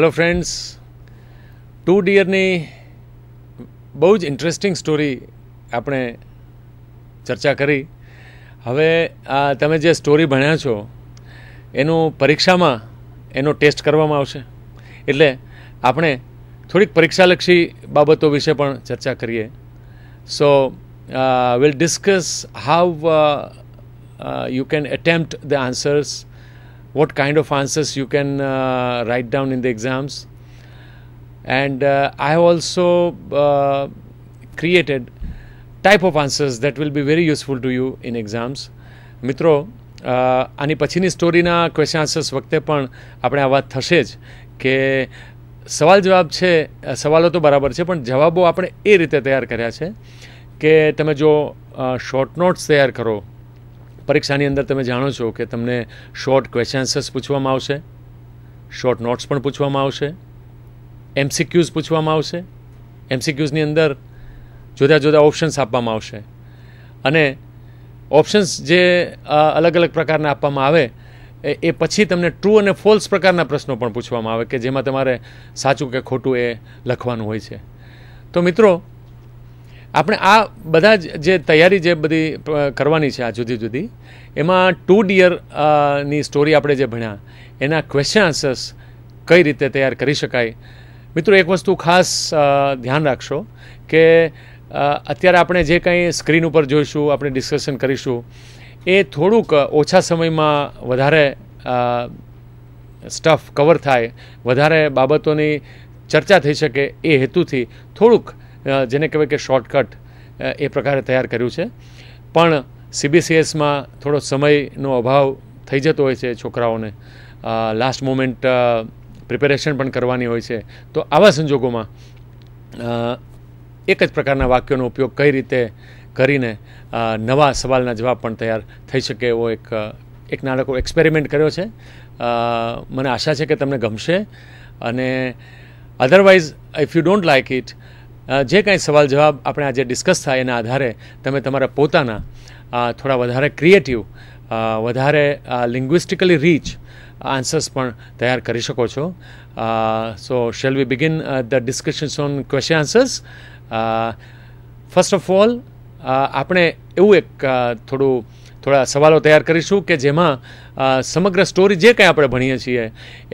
Hello friends, two ડિયરની બહુ જ interesting story આપણે ચર્ચા કરી. હવે તમે જે સ્ટોરી ભણ્યા છો એનું પરીક્ષામાં એનો ટેસ્ટ કરવામાં આવશે, એટલે આપણે થોડીક પરીક્ષાલક્ષી બાબતો વિશે પણ ચર્ચા કરીએ. સો we'll discuss how you can attempt the answers, what kind of answers you can write down in the exams, and I have also created type of answers that will be very useful to you in exams. મિત્રો, આની પછીની સ્ટોરીના question answers વખતે પણ આપણે આ વાત થશે જ કે સવાલ જવાબ છે, સવાલો તો બરાબર છે પણ જવાબો આપણે એ રીતે તૈયાર કર્યા છે કે તમે જો શોર્ટ નોટ્સ તૈયાર કરો, પરીક્ષાની અંદર તમે જાણો છો કે તમને શોર્ટ ક્વેશ્ચન આન્સર્સ પૂછવામાં આવશે, શોર્ટ નોટ્સ પણ પૂછવામાં આવશે, એમસીક્યુઝ પૂછવામાં આવશે. એમસીક્યુઝની અંદર જુદા જુદા ઓપ્શન્સ આપવામાં આવશે અને ઓપ્શન્સ જે અલગ અલગ પ્રકારના આપવામાં આવે એ પછી તમને ટ્રુ અને ફોલ્સ પ્રકારના પ્રશ્નો પણ પૂછવામાં આવે કે જેમાં તમારે સાચું કે ખોટું એ લખવાનું હોય છે. તો મિત્રો, આપણે આ બધા જે તૈયારી જે બધી કરવાની છે આ જુદી જુદી, એમાં ટુ ડિયરની સ્ટોરી આપણે જે ભણ્યા એના ક્વેશ્ચન આન્સર્સ કઈ રીતે તૈયાર કરી શકાય. મિત્રો, એક વસ્તુ ખાસ ધ્યાન રાખશો કે અત્યારે આપણે જે કંઈ સ્ક્રીન ઉપર જોઈશું, આપણે ડિસ્કશન કરીશું, એ થોડુંક ઓછા સમયમાં વધારે સ્ટફ કવર થાય, વધારે બાબતોની ચર્ચા થઈ શકે એ હેતુથી થોડુંક જેને કહેવાય કે શોર્ટકટ એ પ્રકારે તૈયાર કર્યું છે. પણ સીબીસીએસમાં થોડો સમયનો અભાવ થઈ જતો હોય છે છોકરાઓને, લાસ્ટ મોમેન્ટ પ્રિપેરેશન પણ કરવાની હોય છે. તો આવા સંજોગોમાં એક જ પ્રકારના વાક્યોનો ઉપયોગ કઈ રીતે કરીને નવા સવાલના જવાબ પણ તૈયાર થઈ શકે એવો એક નાનકડો એક્સપેરિમેન્ટ કર્યો છે. મને આશા છે કે તમને ગમશે. અને otherwise if you don't like it, જે કાંઈ સવાલ જવાબ આપણે આજે ડિસ્કસ થાય એના આધારે તમે તમારા પોતાના થોડા વધારે ક્રિએટિવ, વધારે લિંગ્વિસ્ટિકલી રીચ આન્સર્સ પણ તૈયાર કરી શકો છો. So shall we begin the discussions on question answers. First of all આપણે એવું એક થોડા સવાલો તૈયાર કરીશું કે જેમાં સમગ્ર સ્ટોરી જે કંઈ આપણે ભણીએ છીએ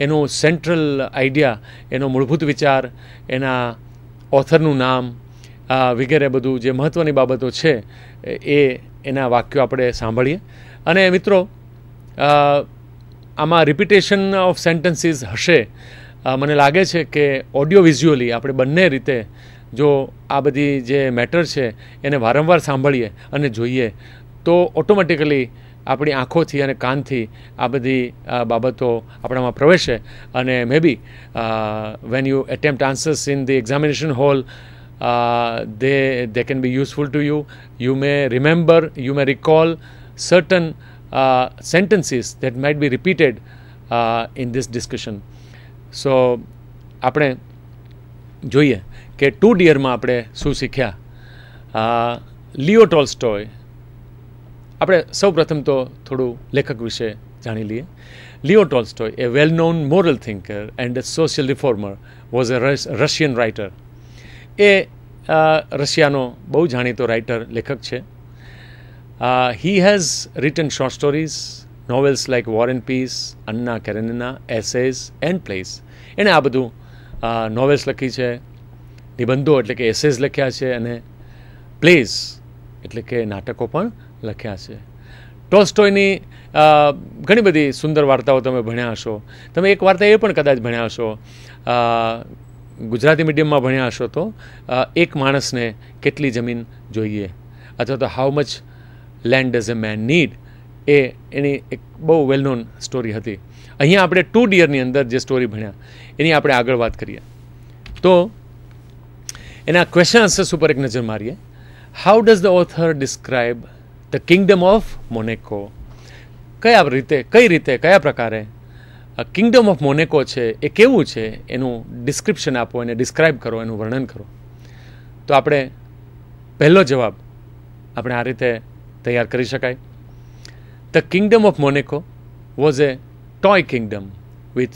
એનું સેન્ટ્રલ આઈડિયા, એનો મૂળભૂત વિચાર, એના ઓથરનું નામ વગેરે બધું જે મહત્ત્વની બાબતો છે એના વાક્યો આપણે સાંભળીએ. અને મિત્રો, આમાં રિપીટેશન ઓફ સેન્ટન્સીસ હશે. મને લાગે છે કે ઓડિયો વિઝ્યુઅલી આપણે બંને રીતે જો આ બધી જે મેટર છે એને વારંવાર સાંભળીએ અને જોઈએ તો ઓટોમેટિકલી આપણી આંખોથી અને કાનથી આ બધી બાબતો આપણામાં પ્રવેશે અને may be when you attempt answers in the examination hall, they can be useful to you. You may remember, you may recall certain sentences that might be repeated in this discussion. So આપણે જોઈએ કે two ડિયરમાં આપણે શું શીખ્યા. લિયો Tolstoy, આપણે સૌ પ્રથમ તો થોડું લેખક વિશે જાણી લઈએ. લિયો Tolstoy, a well-known moral thinker and a social reformer, was a Russian writer. એ રશિયાનો બહુ જાણીતો રાઇટર, લેખક છે. He has written short stories, novels like War and Peace, Anna Karenina, essays and plays. એણે આ બધું નોવેલ્સ લખી છે, નિબંધો એટલે કે એસેઝ લખ્યા છે, અને પ્લેઝ એટલે કે નાટકો પણ લખ્યા છે. ટોલ્સ્ટોયની ઘણી બધી સુંદર વાર્તાઓ તમે ભણ્યા હશો. તમે એક વાર્તા એ પણ કદાચ ભણ્યા હશો, ગુજરાતી મીડિયમમાં ભણ્યા હશો તો, એક માણસને કેટલી જમીન જોઈએ, અથવા તો how much land does a man need. એની એક બહુ વેલ નોન સ્ટોરી હતી. અહીંયા આપણે ટુ ડિયરની અંદર જે સ્ટોરી ભણ્યા એની આપણે આગળ વાત કરીએ તો એના ક્વેશ્ચન આન્સર્સ ઉપર એક નજર મારીએ. How does the author describe the kingdom of Monaco? કઈ રીતે કયા પ્રકારે કિંગડમ ઓફ મોનેકો છે એ કેવું છે એનું ડિસ્ક્રિપ્શન આપો, એને ડિસ્ક્રાઇબ કરો, એનું વર્ણન કરો. તો આપણે પહેલો જવાબ આપણે આ રીતે તૈયાર કરી શકાય. The kingdom of Monaco was a toy kingdom with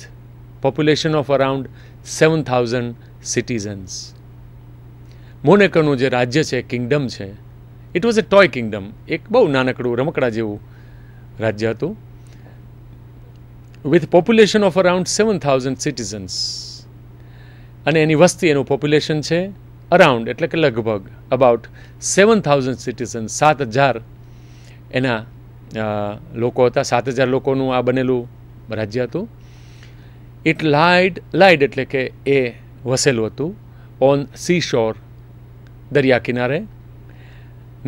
population of around 7,000 citizens. મોનેકોનું જે રાજ્ય છે, કિંગડમ છે, it was a toy kingdom, એક બહુ નાનકડું રમકડા જેવું રાજ્ય હતું, with population of around 7,000 citizens. અને એની વસ્તી, એનું પોપ્યુલેશન છે અરાઉન્ડ એટલે કે લગભગ અબાઉટ 7,000 સિટીઝન્સ, 7,000 એના લોકો હતા. 7,000 લોકોનું આ બનેલું રાજ્ય હતું. ઇટ લાઇડ એટલે કે એ વસેલું હતું ઓન સી શોર, દરિયા કિનારે,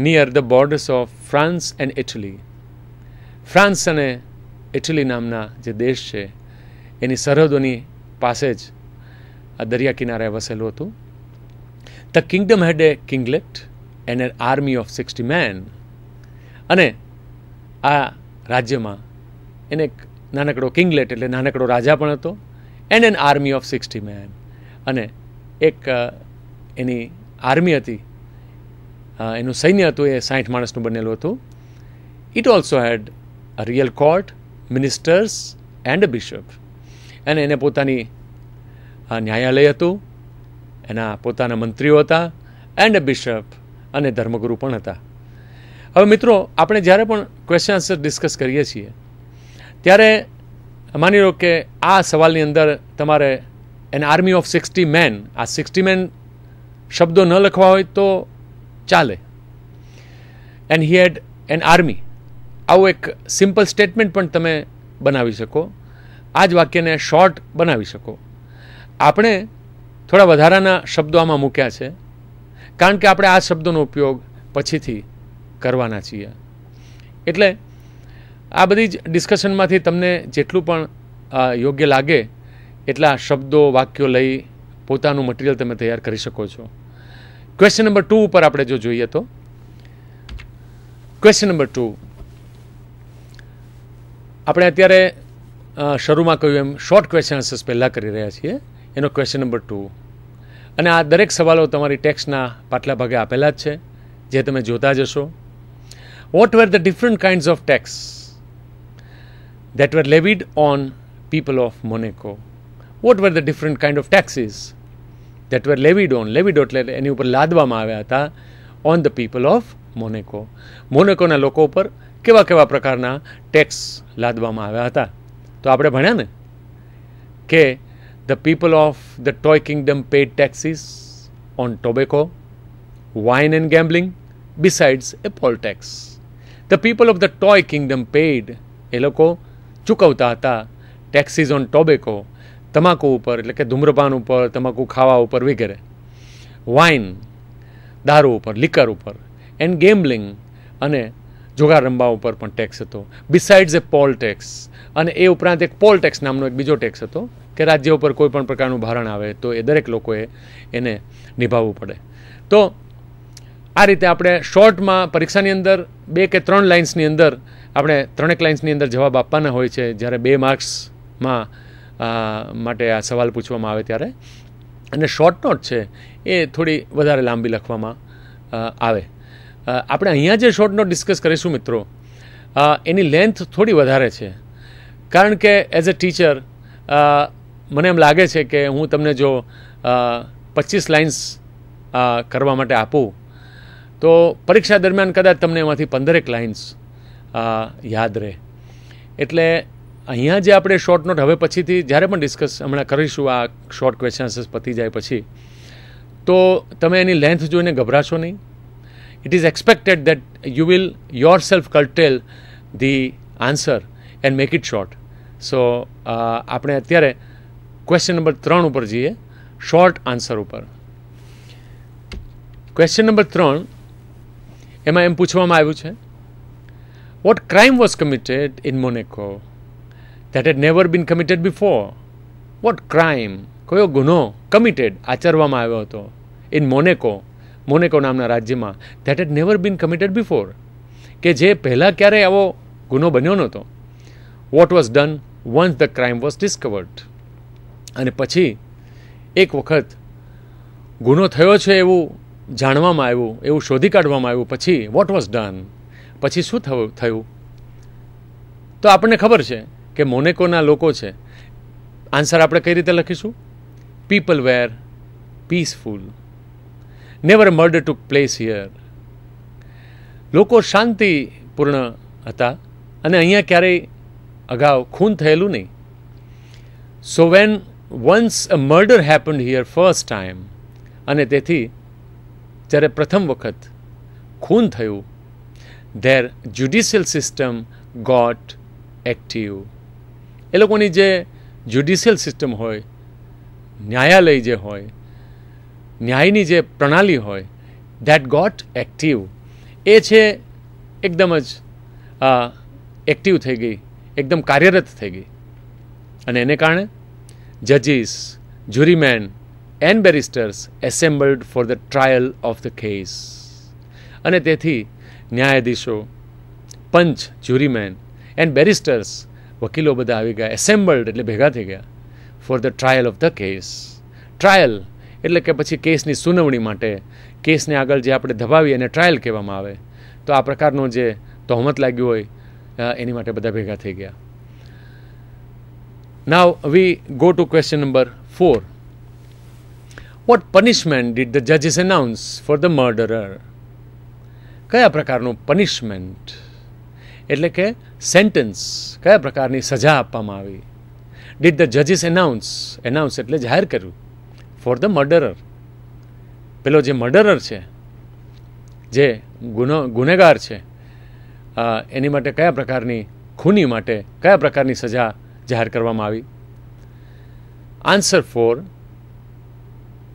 near the borders of France and Italy. France અને ઇટલી નામના જે દેશ છે એની સરહદોની પાસે જ આ દરિયા કિનારે વસેલું હતું. The kingdom had a kinglet and an army of 60 men. અને આ રાજ્યમાં એને એક નાનકડો કિંગલેટ એટલે નાનકડો રાજા પણ હતો, and an army of 60 men. અને એક એની આર્મી હતી, એનું સૈન્ય હતું, એ 60 માણસનું બનેલું હતું. It also had a royal court, ministers and a bishop. અને એને પોતાની ન્યાયાલય હતું, એના પોતાના મંત્રીઓ હતા, એન્ડ અ બિશપ, અને ધર્મગુરુ પણ હતા. હવે મિત્રો, આપણે જ્યારે પણ ક્વેશ્ચન આન્સર ડિસ્કસ કરીએ છીએ ત્યારે માની લો કે આ સવાલની અંદર તમારે એન આર્મી ઓફ 60 મેન, આ 60 મેન શબ્દો ન લખવા હોય તો ચાલે. And he head N army, આવું એક સિમ્પલ સ્ટેટમેન્ટ પણ તમે બનાવી શકો. આ જ વાક્યને શોર્ટ બનાવી શકો. આપણે થોડા વધારાના શબ્દો આમાં મૂક્યા છે કારણ કે આપણે આ શબ્દોનો ઉપયોગ પછીથી કરવાના છીએ. એટલે આ બધી જ ડિસ્કશનમાંથી તમને જેટલું પણ યોગ્ય લાગે એટલા શબ્દો, વાક્યો લઈ પોતાનું મટીરિયલ તમે તૈયાર કરી શકો છો. ક્વેશ્ચન નંબર 2 ઉપર આપણે જો જોઈએ તો ક્વેશ્ચન નંબર 2 આપણે અત્યારે શરૂમાં કહ્યું એમ શોર્ટ ક્વેશ્ચન આન્સર્સ પહેલાં કરી રહ્યા છીએ. એનો ક્વેશ્ચન નંબર 2, અને આ દરેક સવાલો તમારી ટેક્સ્ટના પાછલા ભાગે આપેલા જ છે, જે તમે જોતા જશો. What were the different kinds of tax that were levied on people of Monaco? What were the different kind of taxes that were levied એટલે એની ઉપર લાદવામાં આવ્યા હતા on the people of Monaco? મોનેકોના લોકો ઉપર કેવા કેવા પ્રકારના ટેક્સ લાદવામાં આવ્યા હતા? તો આપણે ભણ્યા ને કે the people of the toy kingdom paid taxes on tobacco, wine and gambling, besides a poll tax. The people of the toy kingdom paid, એ લોકો ચૂકવતા હતા ટેક્સીસ ઓન ટોબેકો, તમાકુ ઉપર એટલે કે ધૂમ્રપાન ઉપર, તમાકુ ખાવા ઉપર વગેરે, વાઇન દારૂ ઉપર, લિકર ઉપર, એન્ડ ગેમ્બલિંગ અને જુગાર રમવા ઉપર પણ ટેક્સ હતો. બિસાઇડ્સ એ પોલ ટેક્સ, અને એ ઉપરાંત એક પોલ ટેક્સ નામનો એક બીજો ટેક્સ હતો કે રાજ્ય ઉપર કોઈ પણ પ્રકારનું ભારણ આવે તો એ દરેક લોકોએ એને નિભાવવું પડે. તો આ રીતે આપણે શોર્ટમાં પરીક્ષાની અંદર 2 કે 3 લાઇન્સની અંદર આપણે 3 લાઇન્સની અંદર જવાબ આપવાના હોય છે જ્યારે 2 માર્ક્સમાં માટે આ સવાલ પૂછવામાં આવે ત્યારે. અને શોર્ટ નોટ છે એ થોડી વધારે લાંબી લખવામાં આવે. આપણે અહીંયા જે શોર્ટ નોટ ડિસ્કસ કરીશું મિત્રો, એની લેન્થ થોડી વધારે છે કારણ કે એઝ અ ટીચર મને એમ લાગે છે કે હું તમને જો 25 લાઇન્સ કરવા માટે આપું તો પરીક્ષા દરમિયાન કદાચ તમને એમાંથી 15 લાઇન્સ યાદ રહે. એટલે અહીંયા જે આપણે શોર્ટ નોટ હવે પછીથી જ્યારે પણ ડિસ્કસ હમણાં કરીશું આ શોર્ટ ક્વેશ્ચન આન્સર્સ પતી જાય પછી, તો તમે એની લેન્થ જોઈને ગભરાશો નહીં. It is expected that you will yourself curtail the answer and make it short. So આપણે અત્યારે ક્વેશ્ચન નંબર 3 ઉપર જઈએ, શોર્ટ આન્સર ઉપર. ક્વેશ્ચન નંબર 3 એમાં એમ પૂછવામાં આવ્યું છે, what crime was committed in Monaco that had never been committed before? What crime, કયો ગુનો committed આચરવામાં આવ્યો હતો in Monaco, મોનેકો નામના રાજ્યમાં, that had never been committed before, કે જે પહેલાં ક્યારેય આવો ગુનો બન્યો નહોતો. what was done once the crime was discovered? અને પછી એક વખત ગુનો થયો છે એવું જાણવામાં આવ્યું, એવું શોધી કાઢવામાં આવ્યું પછી what was done, પછી શું થયું? તો આપણને ખબર છે કે મોનેકોના લોકો છે આન્સર આપણે કઈ રીતે લખીશું? People were peaceful. Never murder took place here. લોકો શાંતિપૂર્ણ હતા અને અહીંયા ક્યારેય અગાઉ ખૂન થયેલું નહીં. So when once a murder happened here first time, અને તેથી જ્યારે પ્રથમ વખત ખૂન થયું, there judicial system got active. એ લોકોની જે જ્યુડિશિયલ સિસ્ટમ હોય, ન્યાયાલય જે હોય, ન્યાયની જે પ્રણાલી હોય, ધેટ ગોટ એક્ટિવ. એ છે એકદમ જ એક્ટિવ થઈ ગઈ, એકદમ કાર્યરત થઈ ગઈ. અને એને કારણે જજીસ, jurymen and barristers assembled for the trial of the case. અને તેથી ન્યાયાધીશો, પંચ, જ્યુરીમેન એન્ડ બેરિસ્ટર્સ, વકીલો બધા આવી ગયા. એસેમ્બલ્ડ એટલે ભેગા થઈ ગયા four the trial of the case. Trial એટલે કે પછી કેસની સુનાવણી માટે, કેસને આગળ જે આપણે ધપાવીએ એને ટ્રાયલ કહેવામાં આવે. તો આ પ્રકારનો જે તહોમત લાગ્યું હોય એની માટે બધા ભેગા થઈ ગયા. Now we go to question number 4. What punishment did the જજીસ એનાઉન્સ ફોર ધ મર્ડરર? કયા પ્રકારનું પનિશમેન્ટ એટલે કે સેન્ટન્સ, કયા પ્રકારની સજા આપવામાં આવી? ડીડ ધ જજીસ એનાઉન્સ, એનાઉન્સ એટલે જાહેર કર્યું, ફોર ધ મર્ડરર. પેલો જે મર્ડરર છે, જે ગુનેગાર છે, એની માટે કયા પ્રકારની, ખૂની માટે કયા પ્રકારની સજા જાહેર કરવામાં આવી? આન્સર 4.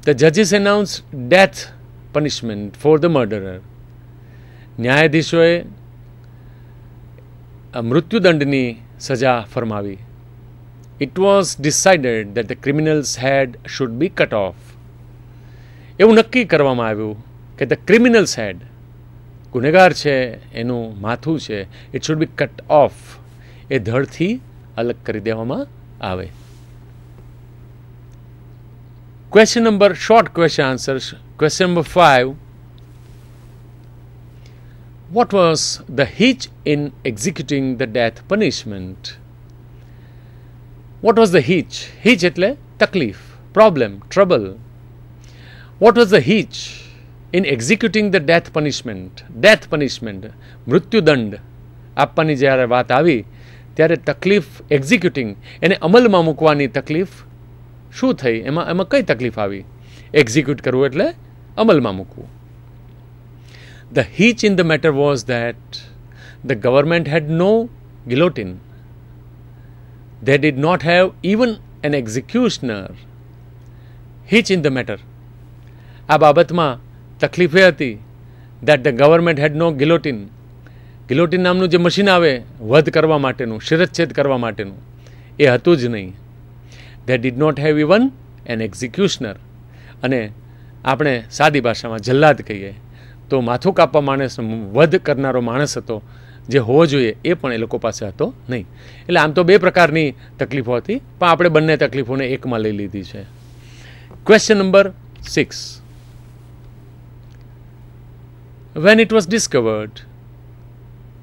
ધ જજીસ announce death punishment for the murderer. ન્યાયાધીશોએ મૃત્યુદંડની સજા ફરમાવી. It was decided that the criminals head should be cut off. એવું નક્કી કરવામાં આવ્યું કે ધ ક્રિમિનલ્સ હેડ, ગુનેગાર છે એનું માથું છે, it should be cut off, એ ધડથી અલગ કરી દેવામાં આવે. Question number, short question answers. Question number 5. What was the hitch in executing the death punishment? What was the hitch? Hitch એટલે તકલીફ, problem, trouble. What was the hitch in executing the death punishment? Death punishment, મૃત્યુદંડ આપવાની જ્યારે વાત આવી ત્યારે તકલીફ, executing, એને અમલમાં મૂકવાની તકલીફ શું થઈ? એમાં કઈ તકલીફ આવી? એક્ઝિક્યુટ કરવું એટલે અમલમાં મૂકવું. The hitch in the matter was that the government had no guillotine. They did not have even an executioner. Hitch in the matter. આ બાબતમાં તકલીફ એ હતી that the government had no guillotine. Guillotine નામનું જે મશીન આવે વધ કરવા માટેનું, શિરચ્છેદ કરવા માટેનું, એ હતું જ નહીં. They did not have even an executioner. અને આપણે સાદી ભાષામાં જલ્લાદ કહીએ તો માથું કાપવા માણસ, વધ કરનારો માણસ હતો જે હોવો જોઈએ એ પણ એ લોકો પાસે હતો નહીં. એટલે આમ તો બે પ્રકારની તકલીફો હતી, પણ આપણે બંને તકલીફોને એકમાં લઈ લીધી છે. Question number 6. When it was discovered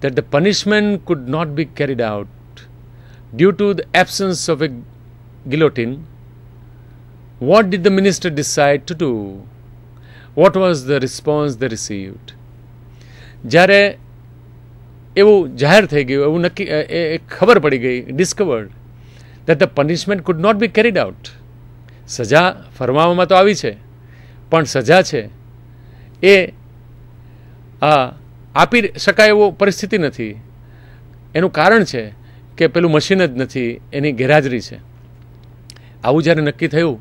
that the punishment could not be carried out due to the absence of a guillotine, what did the minister decide to do? What was the response they received? જ્યારે એવું જાહેર થઈ ગયું, એવું નક્કી, ખબર પડી ગઈ, discovered that the punishment could not be carried out. સજા ફરમાવવામાં તો આવી છે, પણ સજા છે એ આપી શકાય એવો પરિસ્થિતિ નથી. એનું કારણ છે કે પેલું મશીન જ નથી, એની ગેરહાજરી છે. આવું જ્યારે નક્કી થયું,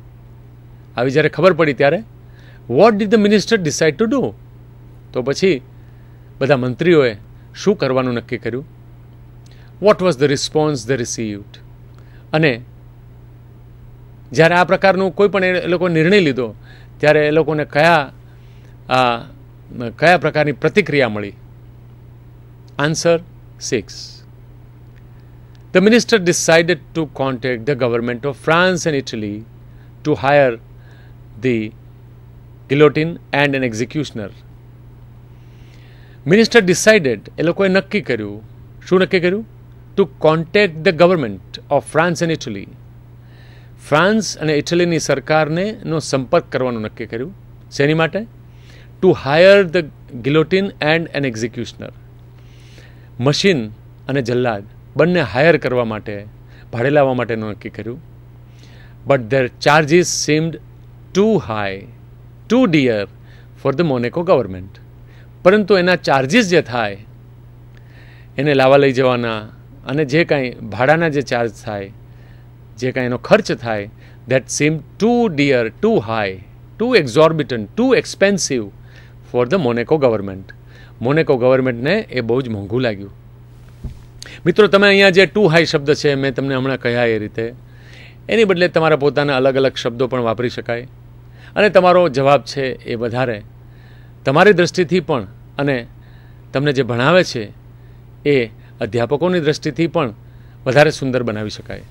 આવી જ્યારે ખબર પડી ત્યારે vote did the minister decide to do? તો પછી બધા મંત્રીઓએ શું કરવાનું નક્કી કર્યું? Vote was the response the received? અને જ્યારે આ પ્રકારનું કોઈ પણ એ લોકો નિર્ણય લીધો ત્યારે એ લોકોને કયા પ્રકારની પ્રતિક્રિયા મળી? Answer 6. The minister decided to contact the government of France and Italy to hire the guillotine and an executioner. Minister decided, એ લોકોએ નક્કી કર્યું, શું નક્કી કર્યું? To contact the government of France and Italy. France અને ઇટલીની સરકારને સંપર્ક કરવાનું નક્કી કર્યું. શેની માટે? To hire the guillotine and an executioner. Machine અને જલ્લાદ બંને હાયર કરવા માટે, ભાડે લાવવા માટેનું નક્કી કર્યું. But their charges seemed too high, too dear for the Monaco government. પરંતુ એના ચાર્જીસ જે થાય, એને લાવવા લઈ જવાના અને જે કાંઈ ભાડાના જે ચાર્જ થાય, જે કાંઈ એનો ખર્ચ થાય, that seem too dear, too high, too exorbitant, too expensive for the Monaco government. Monaco ગવર્મેન્ટને એ બહુ જ મોંઘું લાગ્યું. મિત્રો, તમે અહીંયા જે ટુ હાઈ શબ્દ છે મેં તમને હમણાં કહ્યા એ રીતે, એની બદલે તમારા પોતાના અલગ અલગ શબ્દો પણ વાપરી શકાય અને તમારો જવાબ છે એ વધારે તમારી દૃષ્ટિથી પણ અને તમને જે ભણાવે છે એ અધ્યાપકોની દૃષ્ટિથી પણ વધારે સુંદર બનાવી શકાય.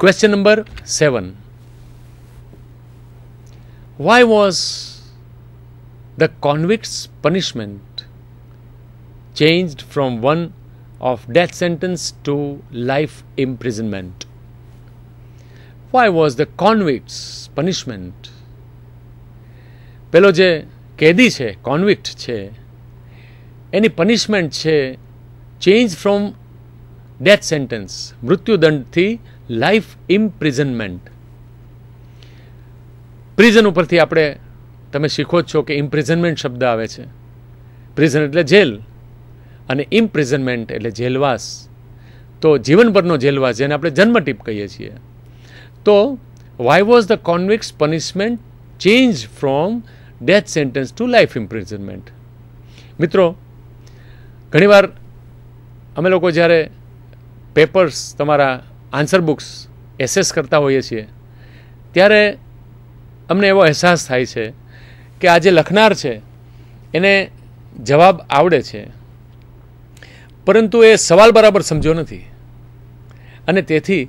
Question number 7. Why was the convict's punishment changed from one of death sentence to life imprisonment? Why was the convict's punishment? પેલો જે કેદી છે, કોન્વિક્ટ છે, એની પનિશમેન્ટ છે ચેન્જ ફ્રોમ ડેથ સેન્ટન્સ, મૃત્યુદંડથી લાઈફ ઇમ્પ્રિઝનમેન્ટ. પ્રિઝન ઉપરથી આપણે તમે શીખો જ છો કે ઇમ્પ્રિઝનમેન્ટ શબ્દ આવે છે. પ્રિઝન એટલે જેલ અને ઇમ્પ્રિઝનમેન્ટ એટલે જેલવાસ. તો જીવનભરનો જેલવાસ, જેને આપણે જન્મટીપ કહીએ છીએ. તો why was the convicts punishment change from death sentence to life imprisonment? મિત્રો, ઘણીવાર અમે લોકો જ્યારે પેપર્સ, તમારા આન્સર બુક્સ એસેસ કરતા હોઈએ છીએ ત્યારે અમને એવો અહેસાસ થાય છે કે આ જે લખનાર છે એને જવાબ આવડે છે, પરંતુ એ સવાલ બરાબર સમજ્યો નથી. અને તેથી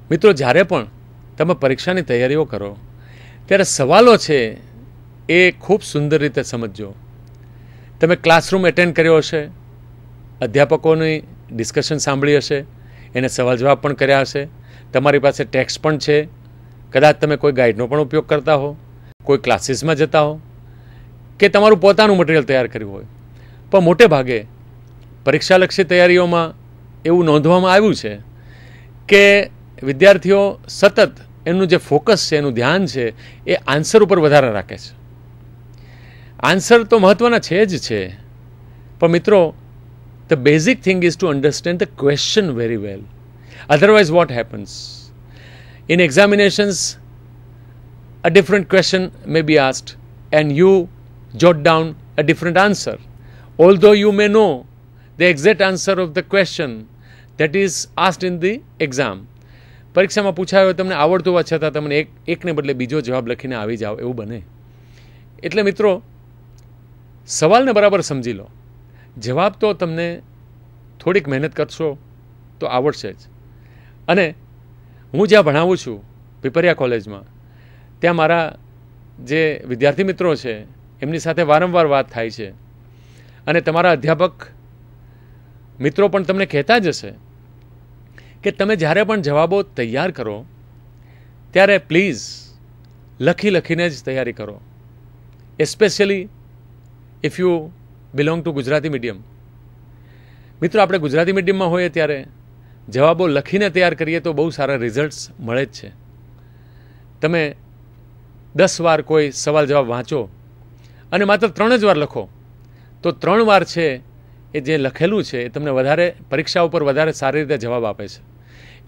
મિત્રો, જ્યારે પણ તમે પરીક્ષાની તૈયારીઓ કરો ત્યારે સવાલો છે એ ખૂબ સુંદર રીતે સમજજો. તમે ક્લાસરૂમ એટેન્ડ કર્યો હશે, અધ્યાપકોની ડિસ્કશન સાંભળી હશે, એને સવાલ જવાબ પણ કર્યા હશે, તમારી પાસે ટેક્સ્ટ પણ છે, કદાચ તમે કોઈ ગાઈડનો પણ ઉપયોગ કરતા હો, કોઈ ક્લાસીસમાં જતા હો કે તમારું પોતાનું મટીરિયલ તૈયાર કર્યું હોય. પણ મોટે ભાગે પરીક્ષાલક્ષી તૈયારીઓમાં એવું નોંધવામાં આવ્યું છે કે વિદ્યાર્થીઓ સતત એમનું જે ફોકસ છે, એનું ધ્યાન છે એ આન્સર ઉપર વધારે રાખે છે. આન્સર તો મહત્ત્વના છે જ છે, પણ મિત્રો, the basic thing is to understand the question very well. Otherwise, what happens? In examinations, a different question may be asked and you jot down a different answer. Although you may know the exact answer of the question that is asked in the exam. પરીક્ષામાં પૂછાયો તમને આવડતું હોવા છતાં તમને એકને બદલે બીજો જવાબ લખીને આવી જાઓ એવું બને. એટલે મિત્રો, સવાલને બરાબર સમજી લો. જવાબ તો તમને થોડીક મહેનત કરશો તો આવડશે જ. અને હું જ્યાં ભણાવું છું પીપરિયા કોલેજમાં, ત્યાં મારા જે વિદ્યાર્થી મિત્રો છે એમની સાથે વારંવાર વાત થાય છે. અને તમારા અધ્યાપક મિત્રો પણ તમને કહેતા જ હશે કે તમે જ્યારે પણ જવાબો તૈયાર કરો ત્યારે પ્લીઝ લખીને જ તૈયારી કરો. Especially if you belong to Gujarati medium. મિત્રો, આપણે ગુજરાતી મીડિયમમાં હોઈએ ત્યારે જવાબો લખીને તૈયાર કરીએ તો બહુ સારા રિઝલ્ટ્સ મળે જ છે. તમે 10 વાર કોઈ સવાલ જવાબ વાંચો અને માત્ર 3 જ વાર લખો તો 3 વાર છે એ જે લખેલું છે એ તમને વધારે પરીક્ષા ઉપર વધારે સારી રીતે જવાબ આપે છે.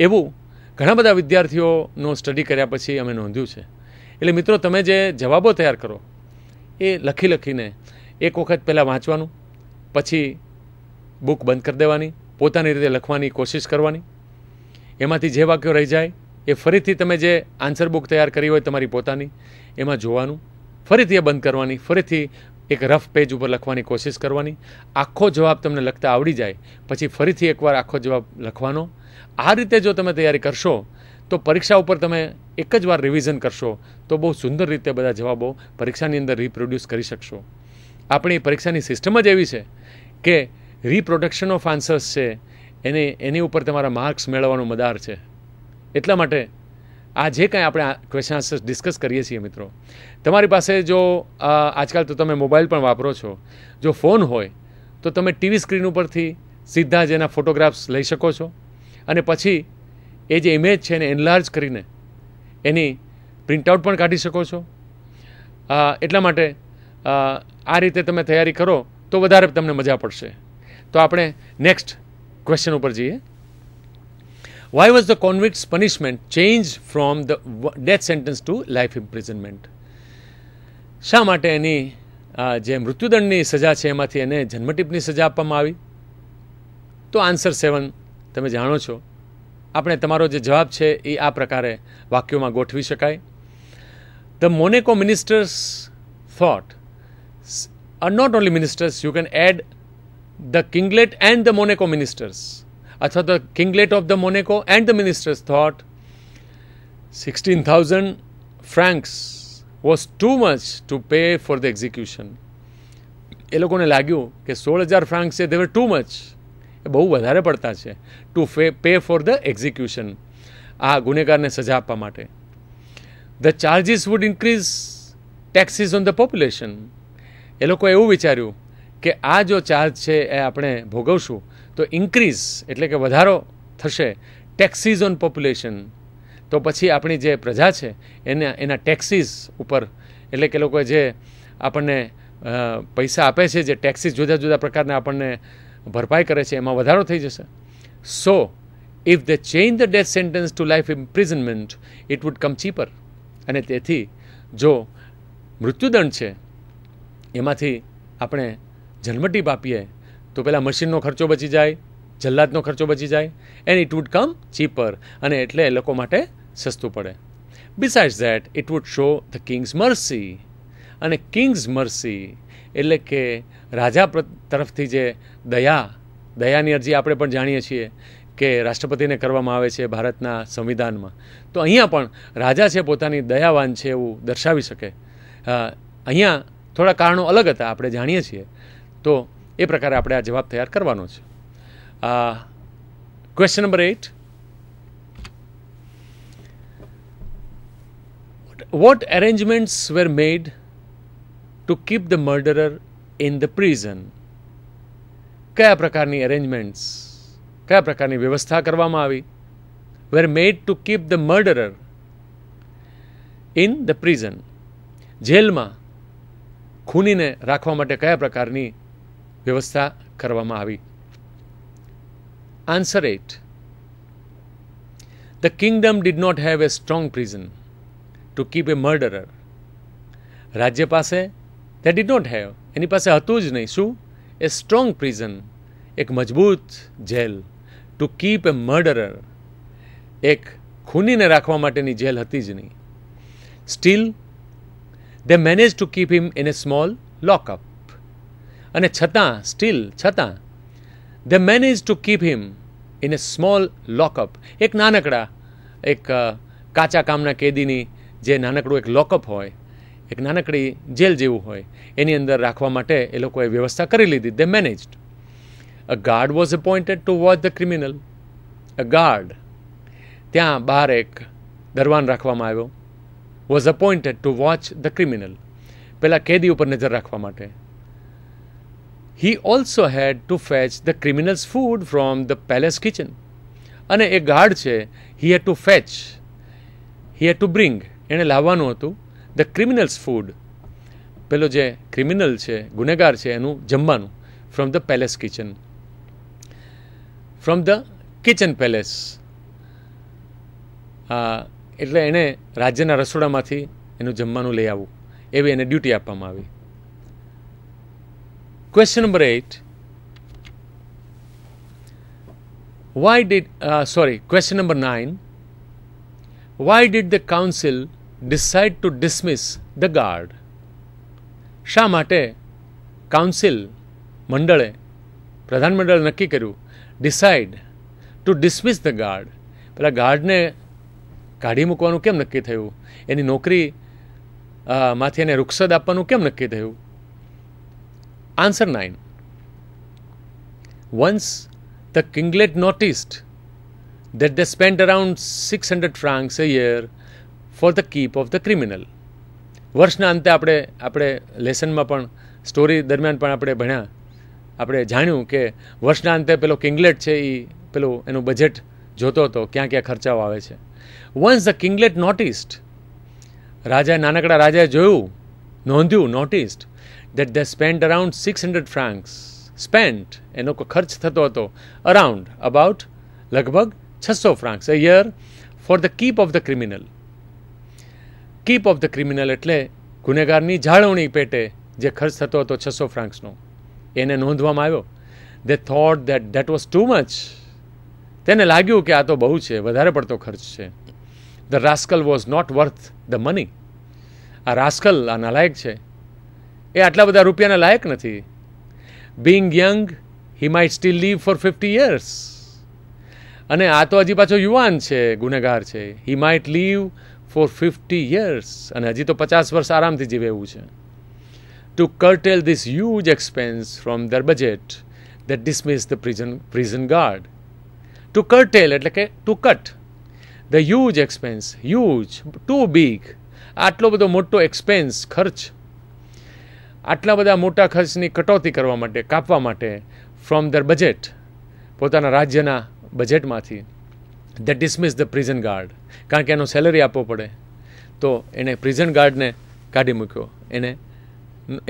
એવું ઘણા બધા વિદ્યાર્થીઓનો સ્ટડી કર્યા પછી અમે નોંધ્યું છે. એટલે મિત્રો, તમે જે જવાબો તૈયાર કરો એ લખીને એક વખત પહેલાં વાંચવાનું, પછી બુક બંધ કરી દેવાની, પોતાની રીતે લખવાની કોશિશ કરવાની. એમાંથી જે વાક્યો રહી જાય એ ફરીથી તમે જે આન્સર બુક તૈયાર કરી હોય તમારી પોતાની, એમાં જોવાનું, ફરીથી એ બંધ કરવાની, ફરીથી એક રફ પેજ ઉપર લખવાની કોશિશ કરવાની. આખો જવાબ તમને લખતા આવડી જાય પછી ફરીથી એકવાર આખો જવાબ લખવાનો. આ રીતે જો તમે તૈયારી કરશો તો પરીક્ષા ઉપર તમે એક જ વાર રિવિઝન કરશો તો બહુ સુંદર રીતે બધા જવાબો પરીક્ષાની અંદર રિપ્રોડ્યુસ કરી શકશો. આપણી પરીક્ષાની સિસ્ટમ જ એવી છે કે રિપ્રોડક્શન ઓફ આન્સર્સ છે, એની ઉપર તમારા માર્ક્સ મેળવવાનો મદાર છે. એટલા માટે આ જે કંઈ આપણે ક્વેશ્ચન આન્સર્સ ડિસ્કસ કરીએ છીએ મિત્રો, તમારી પાસે જો આજકાલ તો તમે મોબાઈલ પણ વાપરો છો, જો ફોન હોય તો તમે ટીવી સ્ક્રીન ઉપરથી સીધા જ એના ફોટોગ્રાફ્સ લઈ શકો છો અને પછી એ જે ઇમેજ છે એને એનલાર્જ કરીને એની પ્રિન્ટઆઉટ પણ કાઢી શકો છો. એટલા માટે આ રીતે તમે તૈયારી કરો તો વધારે તમને મજા પડશે. તો આપણે નેક્સ્ટ ક્વેશ્ચન ઉપર જઈએ. Why was the convict's punishment changed from the death sentence to life imprisonment? શા માટે એની જે મૃત્યુદંડની સજા છે એમાંથી એને જન્મટીપની સજા આપવામાં આવી? તો આન્સર 7 તમે જાણો છો. આપણે તમારો જે જવાબ છે એ આ પ્રકારે વાક્યોમાં ગોઠવી શકાય. The Monaco ministers thought, not only ministers, you can add the kinglet and the Monaco ministers. અથવા the kinglet of the Monaco and the ministers thought 16,000 francs was too much to pay for the execution. એ લોકોને લાગ્યું કે 16,000 francs છે they were too much, એ બહુ વધારે પડતા છે to pay for the execution, આ ગુનેગારને સજા આપવા માટે. The charges would increase taxes on the population. એ લોકોએ એવું વિચાર્યું કે આ જો ચાર્જ છે એ આપણે ભોગવશું તો ઇન્ક્રીઝ એટલે કે વધારો થશે ટેક્સીસ ઓન પોપ્યુલેશન, તો પછી આપણી જે પ્રજા છે એના ટેક્સીસ ઉપર એટલે કે લોકોએ જે આપણને પૈસા આપે છે, જે ટેક્સીસ જુદા જુદા પ્રકારના આપણને ભરપાઈ કરે છે એમાં વધારો થઈ જશે. સો if they change the death sentence to life imprisonment it would come cheaper. અને તેથી જો મૃત્યુદંડ છે એમાંથી આપણે જન્મટીપ આપીએ તો પેલા મશીનનો ખર્ચો બચી જાય, જલ્લાદનો ખર્ચો બચી જાય, and it would come cheaper, અને એટલે એ લોકો માટે સસ્તું પડે. Besides that it would show the king's mercy. અને કિંગ્સ મર્સી એટલે કે રાજા તરફથી જે દયાની અરજી આપણે પણ જાણીએ છીએ કે રાષ્ટ્રપતિને કરવામાં આવે છે ભારતના સંવિધાનમાં, તો અહીંયા પણ રાજા છે પોતાની દયાવાન છે એવું દર્શાવી શકે. અહીંયા થોડા કારણો અલગ હતા આપણે જાણીએ છીએ, તો એ પ્રકારે આપણે આ જવાબ તૈયાર કરવાનો છે. Question number 8. What arrangements were made to keep the murderer in the prison? કયા પ્રકારની અરેન્જમેન્ટ્સ, કયા પ્રકારની વ્યવસ્થા કરવામાં આવી? were made to keep the murderer in the prison. જેલમાં ખૂનીને રાખવા માટે કયા પ્રકારની વ્યવસ્થા કરવામાં આવી? Answer 8. The kingdom did not have a strong prison to keep a murderer. રાજ્ય પાસે they did not have, એની પાસે હતું જ નહીં શું? a strong prison, એક મજબૂત jail. to keep a murderer, એક ખૂનીને રાખવા માટેની જેલ હતી જ નહીં. still they managed to keep him in a small lockup. અને છતાં they managed to keep him in a small lockup, એક નાનકડા એક કાચા કામના કેદીની જે નાનકડું એક લોકઅપ હોય, એક નાનકડી જેલ જેવું હોય, એની અંદર રાખવા માટે એ લોકોએ વ્યવસ્થા કરી લીધી. they managed. a guard was appointed to watch the criminal. a guard, ત્યાં બહાર એક દરવાન રાખવામાં આવ્યો. was appointed to watch the criminal, પેલા કેદી ઉપર નજર રાખવા માટે. he also had to fetch the criminal's food from the palace kitchen. અને એ ગાર્ડ છે he had to fetch, he had to bring, એણે લાવવાનું હતું the criminal's food, પેલો જે ક્રિમિનલ છે ગુનેગાર છે એનું જમવાનું, from the palace kitchen, from the kitchen palace. એટલે એણે રાજ્યના રસોડામાંથી એનું જમવાનું લઈ આવવું, એવી એને ડ્યુટી આપવામાં આવી. Question number 8. Question number 9. Why did the council decide to dismiss the guard? શા માટે કાઉન્સિલ મંડળે, પ્રધાનમંડળે નક્કી કર્યું decide to dismiss the guard, પેલા ગાર્ડને કાઢી મૂકવાનું કેમ નક્કી થયું? એની નોકરી માંથી એને રૂખસદ આપવાનું કેમ નક્કી થયું? Answer 9. Once the kinglet noticed that they spent around 600 francs a year for the keep of the criminal. વર્ષના અંતે આપણે લેસનમાં પણ સ્ટોરી દરમિયાન પણ આપણે ભણ્યા, આપણે જાણ્યું કે વર્ષના અંતે પેલો કિંગલેટ છે એ પેલું એનું બજેટ જોતો હતો ક્યાં ક્યાં ખર્ચાઓ આવે છે. વન્સ ધ કિંગલેટ નોટિસ્ડ, નાનકડા રાજાએ જોયું, noticed that they spent around 600 francs. એનો ખર્ચ થતો હતો about લગભગ 600 francs a year for the keep of the criminal. Keep of the criminal એટલે ગુનેગારની જાળવણી પેટે જે ખર્ચ થતો હતો 600 francsનો, એને નોંધવામાં આવ્યો. They thought that was too much. તેને લાગ્યું કે આ તો બહુ છે, વધારે પડતો ખર્ચ છે. The rascal was not worth the money. આ રાસ્કલ, આ નાલાયક છે, એ આટલા બધા રૂપિયાના લાયક નથી. Being young, he might still live for 50 years. અને આ તો હજી પાછો યુવાન છે, ગુનેગાર છે. He might live for 50 years. અને હજી તો 50 વર્ષ આરામથી જીવે એવું છે. To curtail this huge expense from their budget, they dismissed the prison guard. To curtail એટલે કે to cut. The huge expense, huge, too big. આટલો બધો મોટો એક્સપેન્સ, ખર્ચ, આટલા બધા મોટા ખર્ચની કટોતી કરવા માટે, કાપવા માટે, ફ્રોમ ધર બજેટ, પોતાના રાજ્યના બજેટમાંથી. That dismiss the prison guard, કારણ કે એનો સેલરી આપવો પડે, તો એણે પ્રિઝન ગાર્ડને કાઢી મૂક્યો,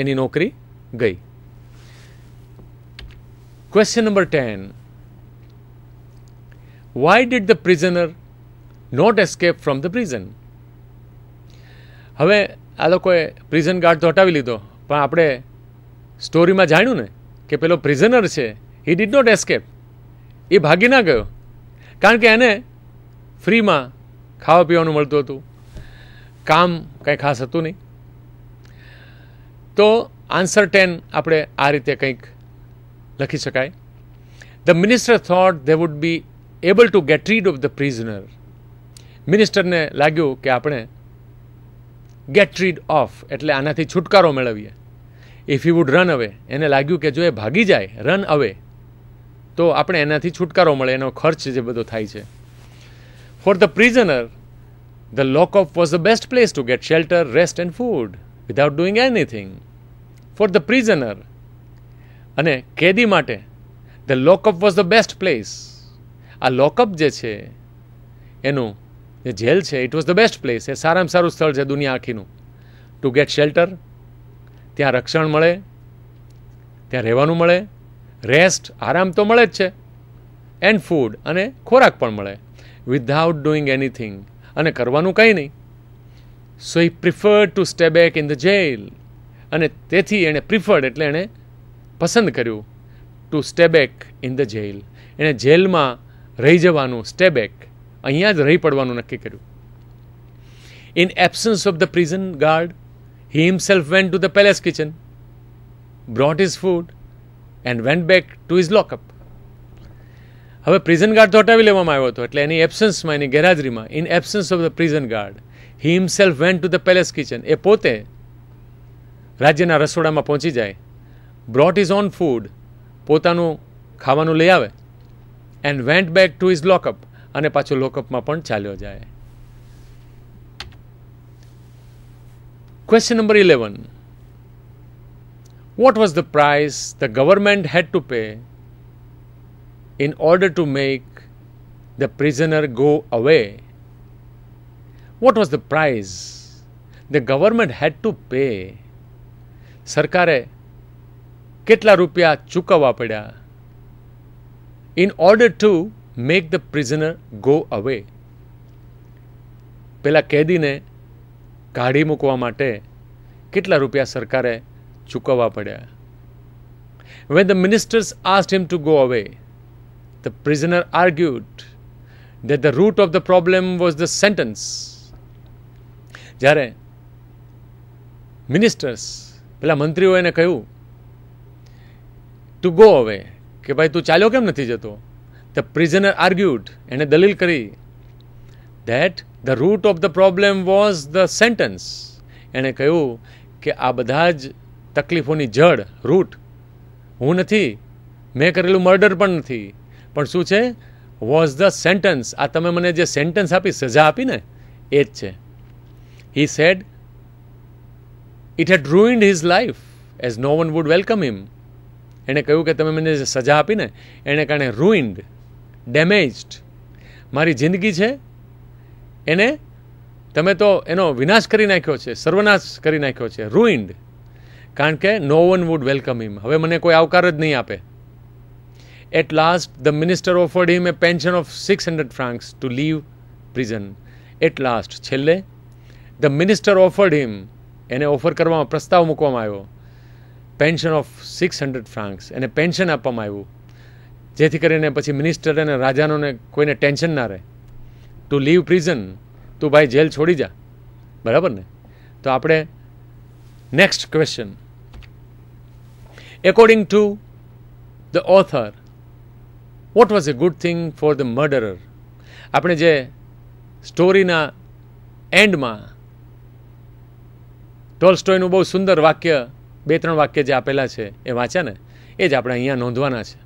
એની નોકરી ગઈ. Question number 10. Why did the prisoner not escape from the prison? હવે આ લોકોએ પ્રિઝન ગાર્ડ તો હટાવી લીધો, પણ આપણે સ્ટોરીમાં જાણ્યું ને કે પેલો પ્રિઝનર છે, હી ડીડ નોટ એસ્કેપ, એ ભાગી ના ગયો, કારણ કે એને ફ્રીમાં ખાવા પીવાનું મળતું હતું, કામ કંઈ ખાસ હતું નહીં. તો આન્સર 10 આપણે આ રીતે કંઈક લખી શકાય. The minister thought they would be able to get rid of the prisoner. મિનિસ્ટરને લાગ્યું કે આપણે ગેટ રીડ ઓફ એટલે આનાથી છુટકારો મેળવીએ. ઇફ હી વુડ રન અવે, એને લાગ્યું કે જો એ ભાગી જાય, રન અવે, તો આપણે એનાથી છુટકારો મળે, એનો ખર્ચ જે બધો થાય છે. For the prisoner the lockup was the best place to get shelter, rest and food without doing anything. For the prisoner, અને કેદી માટે the lockup was the best place. આ લોકઅપ જે છે એનું જે જેલ છે, it was the best place, એ સારામાં સારું સ્થળ છે દુનિયા આખીનું. ટુ ગેટ શેલ્ટર, ત્યાં રક્ષણ મળે, ત્યાં રહેવાનું મળે, રેસ્ટ, આરામ તો મળે જ છે, એન્ડ ફૂડ, અને ખોરાક પણ મળે, વિધાઉટ ડુઈંગ એનીથિંગ, અને કરવાનું કંઈ નહીં. So he preferred to stay back in the jail. અને તેથી એણે પ્રિફર્ડ એટલે એણે પસંદ કર્યું to stay back in the jail. એણે જેલમાં રહી જવાનું, સ્ટે બેક, અહીંયા જ રહી પડવાનું નક્કી કર્યું. In absence of the prison guard, he himself went to the palace kitchen, brought his food and went back to his lockup. હવે પ્રિઝન ગાર્ડ તો હટાવી લેવામાં આવ્યો હતો, એટલે એની એબ્સન્સમાં, એની ગેરહાજરીમાં, in absence of the prison guard, he himself went to the palace kitchen, એ પોતે રાજ્યના રસોડામાં પહોંચી જાય, brought his own food, પોતાનું ખાવાનું લઈ આવે, and went back to his lockup, અને પાછો લોકઅપમાં પણ ચાલ્યો જાય. Question number 11. What was the price the government had to pay in order to make the prisoner go away? What was the price the government had to pay? સરકારે કેટલા રૂપિયા ચૂકવવા પડ્યા in order to make the prisoner go away? પેલા કેદીને કાઢી મૂકવા માટે કેટલા રૂપિયા સરકારે ચૂકવવા પડ્યા? When the ministers asked him to go away, the prisoner argued that the root of the problem was the sentence. જ્યારે મિનિસ્ટર્સ, પેલા મંત્રીઓ એને કહ્યું to go away, કે ભાઈ તું ચાલ્યો કેમ નથી જતો? The prisoner argued, એણે દલીલ કરી, that the root of the problem was the sentence. એણે કહ્યું કે આ બધા જ તકલીફોની જડ, રૂટ હું નથી, મેં કરેલું મર્ડર પણ નથી, પણ શું છે? Was the sentence. આ તમે મને જે સેન્ટન્સ આપી, સજા આપી ને, એ જ છે. He said it had ruined his life as no one would welcome him. એણે કહ્યું કે તમે મને જે સજા આપીને એણે કારણે ruined, damaged, મારી જિંદગી છે એને તમે તો એનો વિનાશ કરી નાખ્યો છે, સર્વનાશ કરી નાખ્યો છે, ruined, કારણ કે no one would welcome him. હવે મને કોઈ આવકાર જ નહીં આપે. At last the minister offered him a pension of 600 francs to leave prison. At last, છેલ્લે the minister offered him, એને ઓફર કરવામાં, પ્રસ્તાવ મૂકવામાં આવ્યો, પેન્શન ઓફ 600 francs, એને પેન્શન આપવામાં આવ્યું, જેથી કરીને પછી મિનિસ્ટર અને રાજાનોને કોઈને ટેન્શન ના રહે. ટુ લીવ પ્રિઝન, તું ભાઈ જેલ છોડી જા. બરાબર ને? તો આપણે next question. According to the author, what was a good thing for the murderer? આપણે જે સ્ટોરીના એન્ડમાં ટોલ્સ્ટોયનું બહુ સુંદર વાક્ય, 2-3 વાક્ય જે આપેલા છે એ વાંચ્યા ને, એ જ આપણે અહીંયા નોંધવાના છે.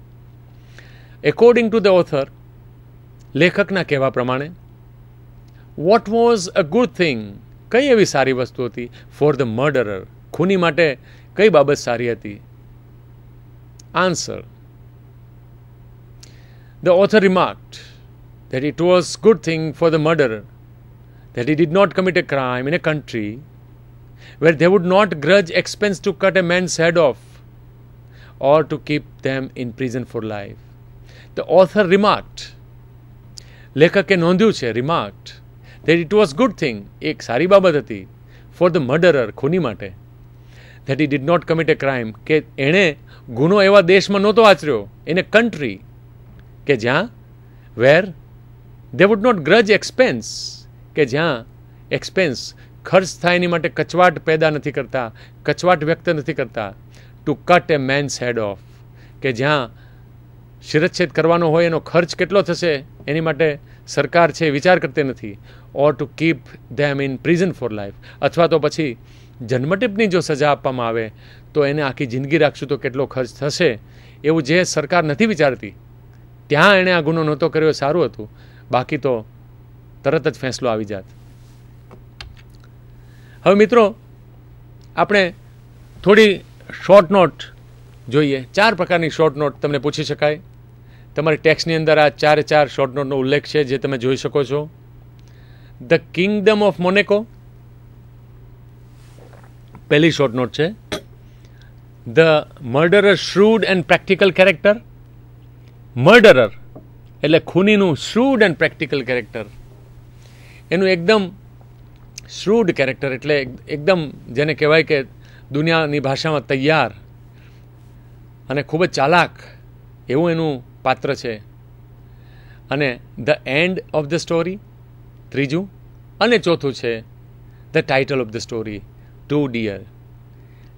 એકોર્ડિંગ ટુ ધ ઓથર, લેખકના કહેવા પ્રમાણે, what was a good thing, કઈ એવી સારી વસ્તુ હતી ફોર ધ મર્ડરર, ખૂની માટે કઈ બાબત સારી હતી? Answer. The author remarked that it was good thing for the murderer that he did not commit a crime in a country where they would not grudge expense to cut a man's head off or to keep them in prison for life. The author remarked, લેખકે નોંધ્યું છે, remarked, that it was good thing, એક સારી બાબત હતી, for the murderer, ખૂની માટે, that he did not commit a crime, કે એણે ગુનો એવા દેશમાં નહોતો આચર્યો, in a country, કે જ્યાં where they would not grudge expense, કે જ્યાં એક્સપેન્સ ખર્ચ થાય એની માટે કચવાટ પેદા નથી કરતા, કચવાટ વ્યક્ત નથી કરતા. To cut a man's head off, કે જ્યાં શિરચ્છેદ કરવાનો હોય એનો ખર્ચ કેટલો થશે એની માટે સરકાર છે વિચાર કરતી નથી. Or to keep them in prison for life, અથવા તો પછી જન્મટીપની જો સજા આપવામાં આવે તો એને આખી જિંદગી રાખશું તો કેટલો ખર્ચ થશે, એવું જે સરકાર નથી વિચારતી, ત્યાં એણે આ ગુનો નહોતો કર્યો, સારું હતું, બાકી તો તરત જ ફેંસલો આવી જાત. હવે મિત્રો આપણે થોડી શોર્ટ નોટ જોઈએ. 4 પ્રકારની શોર્ટ નોટ તમને પૂછી શકાય. તમારી ટેક્સ્ટની અંદર આ 4 શોર્ટ નોટનો ઉલ્લેખ છે જે તમે જોઈ શકો છો. ધ કિંગડમ ઓફ મોનેકો પહેલી શોર્ટ નોટ છે. The murderer શ્રૂડ and practical character, murderer એટલે ખૂનીનું શ્રૂડ એન્ડ પ્રેક્ટિકલ કેરેક્ટર, એનું એકદમ શ્રૂડ કેરેક્ટર એટલે એકદમ જેને કહેવાય કે દુનિયાની ભાષામાં તૈયાર અને ખૂબ જ ચાલાક એવું એનું પાત્ર છે. અને the end of the story ત્રીજું, અને ચોથું છે the title of the story, too dear.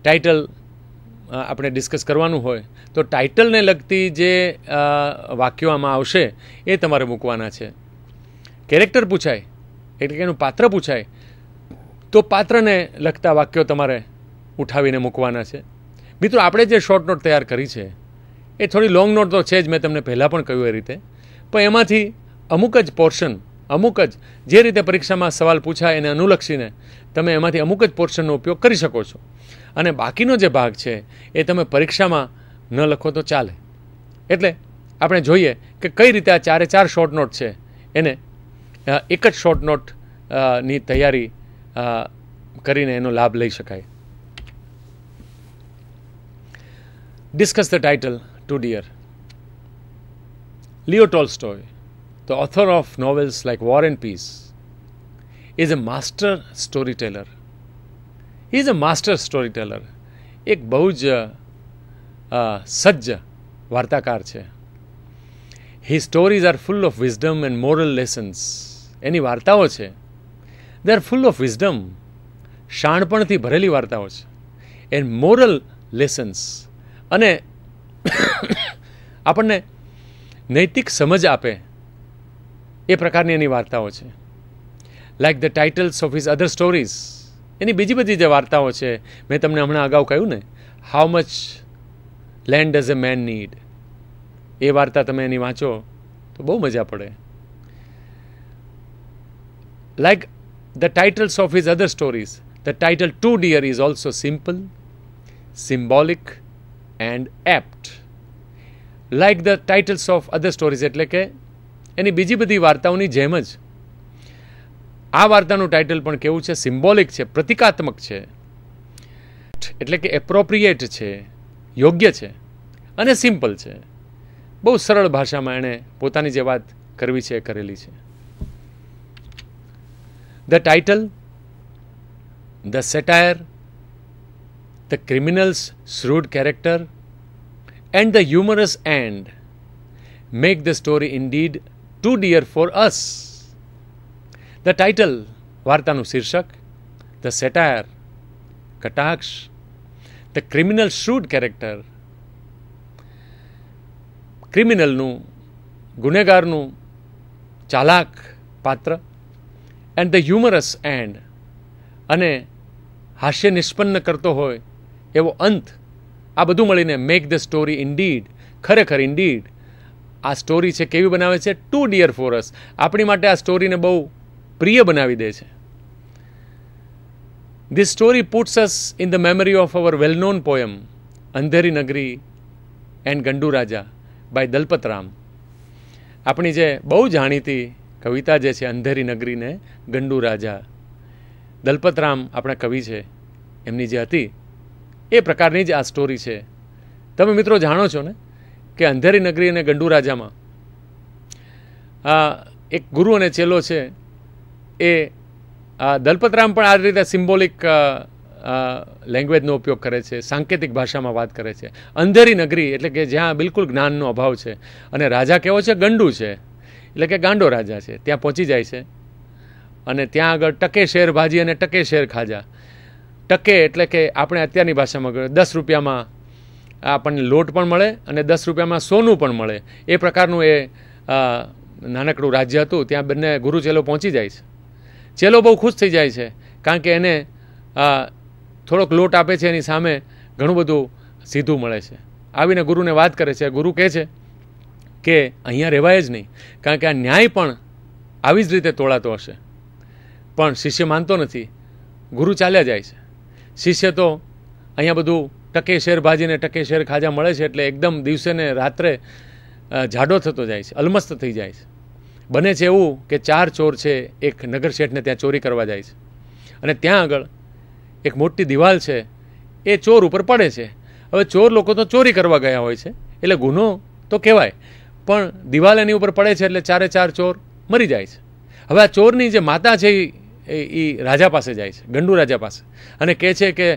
Title આપણે ડિસ્કસ કરવાનું હોય તો ટાઇટલને લગતી જે વાક્યો આમાં આવશે એ તમારે મૂકવાના છે. કેરેક્ટર પૂછાય એટલે કે એનું પાત્ર પૂછાય તો પાત્રને લગતા વાક્યો તમારે ઉઠાવીને મૂકવાના છે. મિત્રો આપણે જે શોર્ટ નોટ તૈયાર કરી છે એ થોડી લોંગ નોટ તો છે જ, મેં તમને પહેલાં પણ કહ્યું એ રીતે, પણ એમાંથી અમુક જ પોર્શન, અમુક જ જે રીતે પરીક્ષામાં સવાલ પૂછાય એને અનુલક્ષીને તમે એમાંથી અમુક જ પોર્શનનો ઉપયોગ કરી શકો છો. અને બાકીનો જે ભાગ છે એ તમે પરીક્ષામાં ન લખો તો ચાલે. એટલે આપણે જોઈએ કે કઈ રીતે આ 4 શોર્ટ નોટ છે એને એક જ શોર્ટ નોટ ની તૈયારી કરીને એનો લાભ લઈ શકાય. Discuss the title, too dear. Leo Tolstoy, the author of novels like War and Peace, is a master storyteller. He is a master storyteller. એક બહુ જ સજ્જ વાર્તાકાર છે. His stories are full of wisdom and moral lessons. એની વાર્તાઓ છે they are full of wisdom, શાણપણથી ભરેલી વાર્તાઓ છે, and moral lessons, અને આપણને નૈતિક સમજ આપે એ પ્રકારની એની વાર્તાઓ છે. Like the titles of his other stories, એની બીજી બધી જે વાર્તાઓ છે મેં તમને હમણાં અગાઉ કહ્યું ને, how much land does a man need, એ વાર્તા તમે એની વાંચો તો બહુ મજા પડે. Like the titles of his other stories. The title Too Dear is also simple, symbolic and apt. Like the titles of other stories, એટલે કે એની બીજી બધી વાર્તાઓની જેમ જ આ વાર્તાનું ટાઇટલ પણ કેવું છે? સિમ્બોલિક છે, પ્રતિકાત્મક છે, એટલે કે એપ્રોપ્રિએટ છે, યોગ્ય છે અને સિમ્પલ છે. બહુ સરળ ભાષામાં એણે પોતાની જે વાત કરવી છે એ કરેલી છે. The title, the satire, the criminal's shrewd character and the humorous end make the story indeed too dear for us. The title, વાર્તાનું શીર્ષક, the satire, કટાક્ષ, the criminal's shrewd character, ક્રિમિનલનું, ગુનેગારનું ચાલાક પાત્ર, and the humorous end, અને હાસ્ય નિષ્પન્ન કરતો હોય એવો અંત, આ બધું મળીને મેક ધ સ્ટોરી ઇન્ડીડ, ખરેખર ઇન્ડીડ આ સ્ટોરી છે કેવી બનાવે છે? ટુ ડિયર ફોર અસ, આપણી માટે આ સ્ટોરીને બહુ પ્રિય બનાવી દે છે. This story puts us in the memory of our well known poem Andheri નગરી એન્ડ ગંડુ રાજા બાય દલપતરામ. આપણી જે બહુ જાણીતી કવિતા જે છે અંધેરી નગરી ને ગંડુ રાજા, દલપતરામ આપણા કવિ છે, એમની જે હતી એ પ્રકારની જ આ સ્ટોરી છે. તમે મિત્રો જાણો છો ને કે અંધેરી નગરી અને ગંડુ રાજામાં એક ગુરુ અને ચેલો છે. એ દલપતરામ પણ આ રીતે સિમ્બોલિક લેંગ્વેજનો ઉપયોગ કરે છે, સાંકેતિક ભાષામાં વાત કરે છે. અંધેરી નગરી એટલે કે જ્યાં બિલકુલ જ્ઞાનનો અભાવ છે, અને રાજા કેવો છે? ગંડુ છે, એટલે કે ગાંડો રાજા છે. ત્યાં પહોંચી જાય છે અને ત્યાં આગળ ટકે શેર ભાજી અને ટકે શેર ખાજા. ટકે એટલે કે આપણે અત્યારની ભાષામાં 10 રૂપિયામાં આપણને લોટ પણ મળે અને 10 રૂપિયામાં સોનું પણ મળે, એ પ્રકારનું એ નાનકડું રાજ્ય હતું. ત્યાં બંને ગુરુ ચેલો પહોંચી જાય છે. ચેલો બહુ ખુશ થઈ જાય છે, કારણ કે એને થોડોક લોટ આપે છે, એની સામે ઘણું બધું સીધું મળે છે. આવીને ગુરુને વાત કરે છે. ગુરુ કહે છે કે અહીંયા રહેવાય જ નહીં, કારણ કે આ ન્યાય પણ આવી જ રીતે તોળાતો હશે. પણ શિષ્ય માનતો નથી. ગુરુ ચાલ્યા જાય છે. શિષ્ય તો અહીંયા બધું ટકે શેર ભાજીને ટકે શેર ખાજા મળે છે એટલે એકદમ દિવસે ને રાત્રે જાડો થતો જાય છે, અલમસ્ત થઈ જાય છે. બને છે એવું કે 4 ચોર છે એક નગર શેઠને ત્યાં ચોરી કરવા જાય છે, અને ત્યાં આગળ એક મોટી દિવાલ છે, એ ચોર ઉપર પડે છે. હવે ચોર લોકો તો ચોરી કરવા ગયા હોય છે એટલે ગુનો તો કહેવાય, પણ દિવાલ એની ઉપર પડે છે એટલે 4 ચોર મરી જાય છે. હવે આ ચોરની જે માતા છે એ રાજા પાસે જાય છે, ગંડુ રાજા પાસે, અને કહે છે કે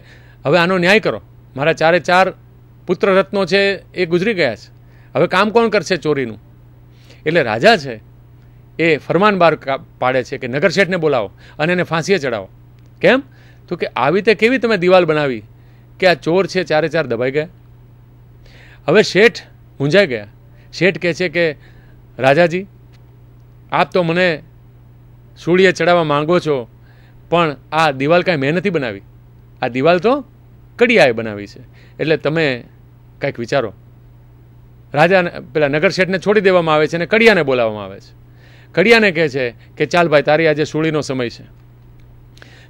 હવે આનો ન્યાય કરો, મારા 4 પુત્ર રત્નો છે એ ગુજરી ગયા છે, હવે કામ કોણ કરશે ચોરીનું? એટલે રાજા છે એ ફરમાન બહાર પાડે છે કે નગર શેઠને બોલાવો અને એને ફાંસીએ ચડાવો. કેમ? તો કે આવી રીતે કેવી તમે દિવાલ બનાવી કે આ ચોર છે 4 દબાઈ ગયા. હવે શેઠ મૂંઝાઈ ગયા. શેઠ કહે છે કે રાજાજી, આપ તો મને સૂળીએ ચડાવવા માંગો છો, પણ આ દિવાલ કાંઈ મેં નથી બનાવી, આ દિવાલ તો કડિયાએ બનાવી છે, એટલે તમે કંઈક વિચારો. રાજાને પેલા નગર શેઠને છોડી દેવામાં આવે છે અને કડિયાને બોલાવવામાં આવે છે. કડિયાને કહે છે કે ચાલ ભાઈ, તારી આજે સૂળીનો સમય છે.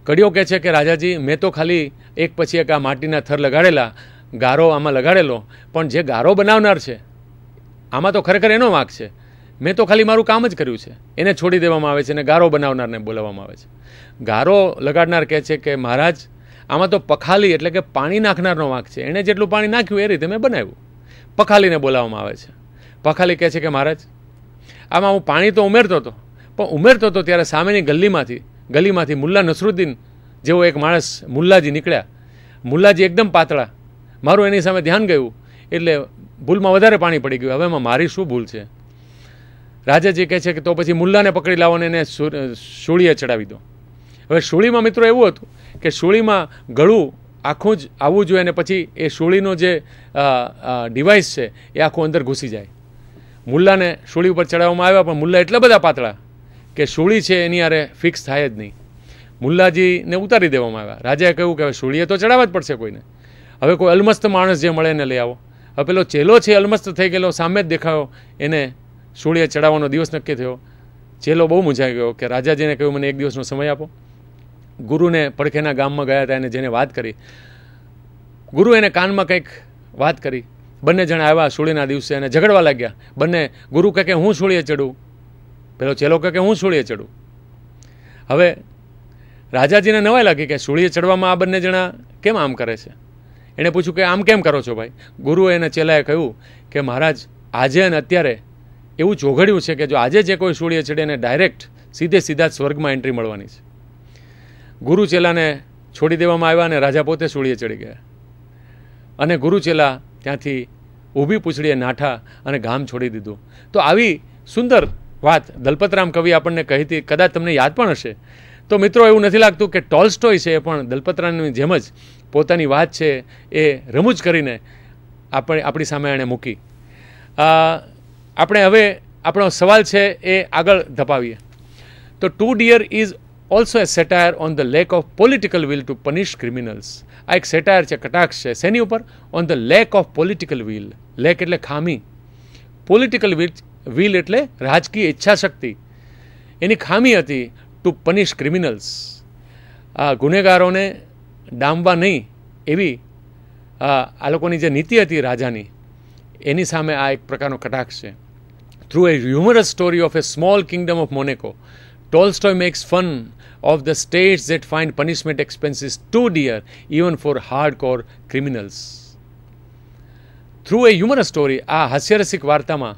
કડિયો કહે છે કે રાજાજી, મેં તો ખાલી એક પછી એક આ માટીના થર લગાડેલા, ગારો આમાં લગાડેલો, પણ જે ગારો બનાવનાર છે આમાં તો ખરેખર એનો વાંક છે. મેં તો ખાલી મારું કામ જ કર્યું છે. એને છોડી દેવામાં આવે છે અને ગારો બનાવનારને બોલાવવામાં આવે છે. ગારો લગાડનાર કહે છે કે મહારાજ, આમાં તો પખાલી એટલે કે પાણી નાખનારનો વાંક છે. એણે જેટલું પાણી નાખ્યું એ રીતે મેં બનાવ્યું. પખાલીને બોલાવવામાં આવે છે. પખાલી કહે છે કે મહારાજ, આમાં હું પાણી તો ઉમેરતો હતો, પણ ઉમેરતો હતો ત્યારે સામેની ગલીમાંથી મુલ્લા નસરુદ્દીન જેવો એક માણસ મુલ્લાજી નીકળ્યા. મુલ્લાજી એકદમ પાતળા. મારું એની સામે ધ્યાન ગયું એટલે ભૂલમાં વધારે પાણી પડી ગયું. હવે એમાં મારી શું ભૂલ છે? રાજાજી કહે છે કે તો પછી મુલ્લાને પકડી લાવો ને એને સૂળીએ ચડાવી દો. હવે સૂળીમાં મિત્રો એવું હતું કે સૂળીમાં ગળું આખું જ આવવું જોઈએ, અને પછી એ સૂળીનો જે ડિવાઇસ છે એ આખું અંદર ઘૂસી જાય. મુલ્લાને સૂળી ઉપર ચડાવવામાં આવ્યા, પણ મુલ્લા એટલા બધા પાતળા કે સૂળી છે એની આરે ફિક્સ થાય જ નહીં. મુલ્લાજીને ઉતારી દેવામાં આવ્યા. રાજાએ કહ્યું કે હવે સૂળીએ તો ચડાવવા જ પડશે કોઈને. હવે કોઈ અલમસ્ત માણસ જે મળે એને લઈ આવો. હવે પેલો ચેલો છે અલમસ્ત થઈ ગયેલો, સામે જ દેખાયો, એને સૂળીએ ચડાવવાનો દિવસ નક્કી થયો. ચેલો બહુ મૂંઝાઈ ગયો કે રાજાજીને કહ્યું મને 1 દિવસનો સમય આપો. ગુરુને પડખેના ગામમાં ગયા હતા અને જેને વાત કરી, ગુરુ એને કાનમાં કંઈક વાત કરી. બંને જણા આવ્યા સૂળીના દિવસે અને ઝઘડવા લાગ્યા. બંને, ગુરુ કહે કે હું સૂળીએ ચડું, પેલો ચેલો કહે કે હું સૂળીએ ચડું. હવે રાજાજીને નવાઈ લાગી કે સૂળીએ ચડવામાં આ બંને જણા કેમ આમ કરે છે. એણે પૂછ્યું કે આમ કેમ કરો છો ભાઈ? ગુરુએ અને ચેલાએ કહ્યું કે મહારાજ, આજે અને અત્યારે એવું ચોઘડ્યું છે કે જો આજે જે કોઈ સૂળીએ ચડે એને ડાયરેક્ટ સીધા જ સ્વર્ગમાં એન્ટ્રી મળવાની છે. ગુરુ ચેલાને છોડી દેવામાં આવ્યા અને રાજા પોતે સૂળીએ ચડી ગયા. અને ગુરુ ચેલા ત્યાંથી ઊભી પૂંછડીએ નાઠા અને ગામ છોડી દીધું. તો આવી સુંદર વાત દલપતરામ કવિ આપણને કહી હતી, કદાચ તમને યાદ પણ હશે. તો મિત્રો, એવું નથી લાગતું કે ટોલ્સ્ટોય છે એ પણ દલપતરામની જેમ જ પોતાની વાત છે એ રમૂજ કરીને આપણી સામે એણે મૂકી. આપણે હવે આપણો સવાલ છે એ આગળ ધપાવીએ. તો too dear is also a satire on the lack of political will to punish criminals. આ એક સેટાયર છે, કટાક્ષ છે. શેની ઉપર? On the lack of political will. Lack એટલે ખામી, પોલિટિકલ વિલ એટલે રાજકીય ઈચ્છાશક્તિ. એની ખામી હતી ટુ પનિશ ક્રિમિનલ્સ. આ ગુનેગારોને ડામવા નહીં એવી આ લોકોની જે નીતિ હતી રાજાની, એની સામે આ એક પ્રકારનો કટાક્ષ છે. Through a humorous story of a small kingdom of Monaco, Tolstoy makes fun of the states that find punishment expenses too dear even for hardcore criminals. Through a humorous story, આ હાસ્યરસિક વાર્તામાં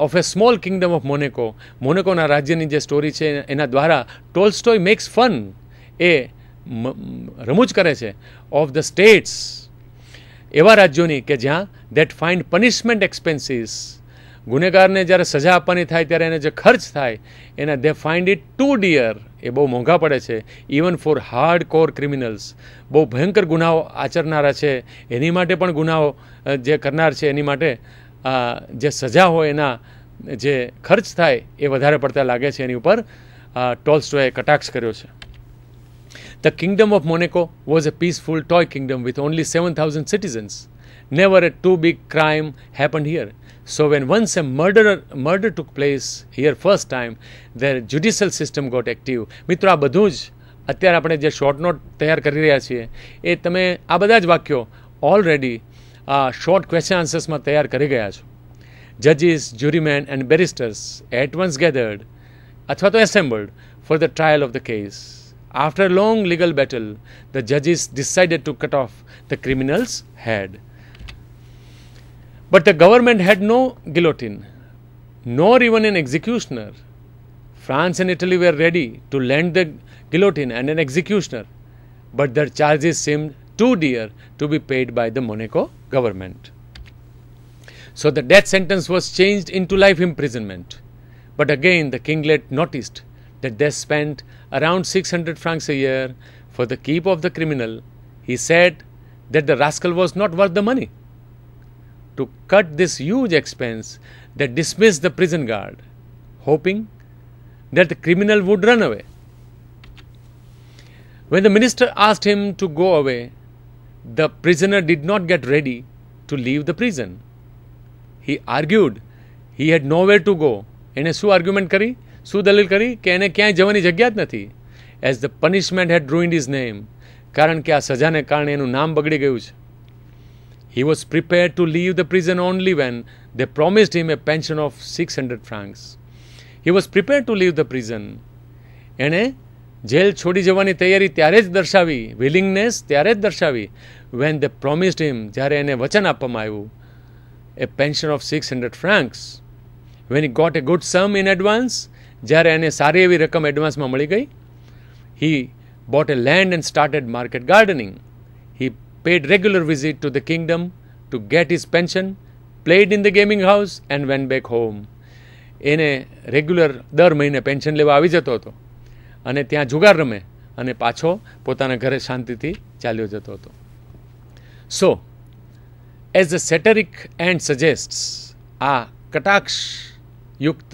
of a small kingdom of Monaco, મોનેકોના રાજ્યની જે story છે એના દ્વારા Tolstoy max fun, એ રમૂજ કરે છે ઓફ ધ સ્ટેટ્સ, એવા રાજ્યોની કે જ્યાં દેટ ફાઇન્ડ પનિશમેન્ટ એક્સપેન્સીસ, ગુનેગારને જ્યારે સજા આપવાની થાય ત્યારે એને જે ખર્ચ થાય એના દે ફાઇન્ડ ઇટ ટુ ડિયર, એ બહુ મોંઘા પડે છે. Even four hard core criminals, બહુ ભયંકર ગુનાઓ આચરનારા છે એની માટે પણ, ગુનાઓ જે કરનાર છે એની માટે જે સજા હોય એના જે ખર્ચ થાય એ વધારે પડતા લાગે છે. એની ઉપર ટોલ્સ્ટોયે કટાક્ષ કર્યો છે. The kingdom of Monaco was a peaceful toy kingdom with only 7,000 citizens. Never a too big crime happened here. So when once a murder took place here first time, their judicial system got active. મિત્રો, આ બધું જ અત્યારે આપણે જે short note તૈયાર કરી રહ્યા છીએ એ તમે આ બધા જ વાક્યો ઓલરેડી શોર્ટ ક્વેશ્ચન આન્સર્સમાં તૈયાર કરી ગયા છો. જજીસ, jurymen and barristers at once gathered અથવા તો assembled for the trial of the case. After a long legal battle, the judges decided to cut off the criminal's head. But the government had no guillotine, nor even an executioner. France and Italy were ready to lend the guillotine and an executioner, but their charges seemed too dear to be paid by the Monaco government. So the death sentence was changed into life imprisonment. But again, the kinglet noticed that they spent around 600 francs a year for the keep of the criminal. He said that the rascal was not worth the money. To cut this huge expense, they dismissed the prison guard, hoping that the criminal would run away. When the minister asked him to go away, the prisoner did not get ready to leave the prison. He argued he had nowhere to go. એને શું argument કરી, શું દલીલ કરી કે એને ક્યાંય જવાની જગ્યા જ નથી. As the punishment had ruined his name, કારણ કે આ સજાને કારણે એનું નામ બગડી ગયું છે. He was prepared to leave the prison only when they promised him a pension of 600 francs. He was prepared to leave the prison. એણે જેલ છોડી જવાની તૈયારી ત્યારે જ દર્શાવી, વિલિંગનેસ ત્યારે જ દર્શાવી, when they promised him, જ્યારે એને વચન આપવામાં આવ્યું, a pension of 600 francs. When he got a good sum in advance, જ્યારે એને સારી એવી રકમ એડવાન્સમાં મળી ગઈ, he bought a land and started market gardening. He paid regular visit to the kingdom to get his pension, played in the gaming house and went back home. એને regular દર મહિને પેન્શન લેવા આવી જતો હતો અને ત્યાં જુગાર રમે અને પાછો પોતાના ઘરે શાંતિથી ચાલ્યો જતો હતો. So as the satiric end suggests, આ કટાક્ષયુક્ત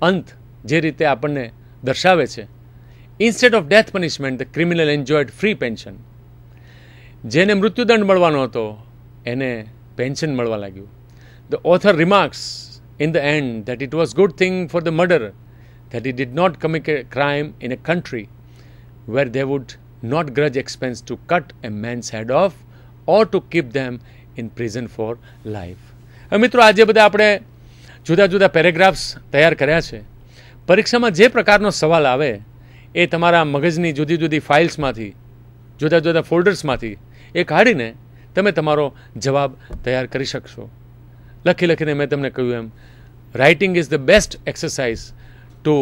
અંત જે રીતે આપણને દર્શાવે છે, instead of death punishment the criminal enjoyed free pension. જેને મૃત્યુદંડ મળવાનો હતો એને પેન્શન મળવા લાગ્યું. The author remarks in the end that it was good thing for the murderer that he did not commit a crime in a country where they would not grudge expense to cut a man's head off or to keep them in prison for life. હવે મિત્રો આજે બધા આપણે જુદા જુદા paragraphs તૈયાર કર્યા છે. પરીક્ષામાં જે પ્રકારનો સવાલ આવે એ તમારા મગજની જુદી જુદી ફાઇલ્સમાંથી, જુદા જુદા ફોલ્ડર્સમાંથી એ કાઢીને તમે તમારો જવાબ તૈયાર કરી શકશો. લખીને મેં તમને કહ્યું એમ, writing is the best exercise to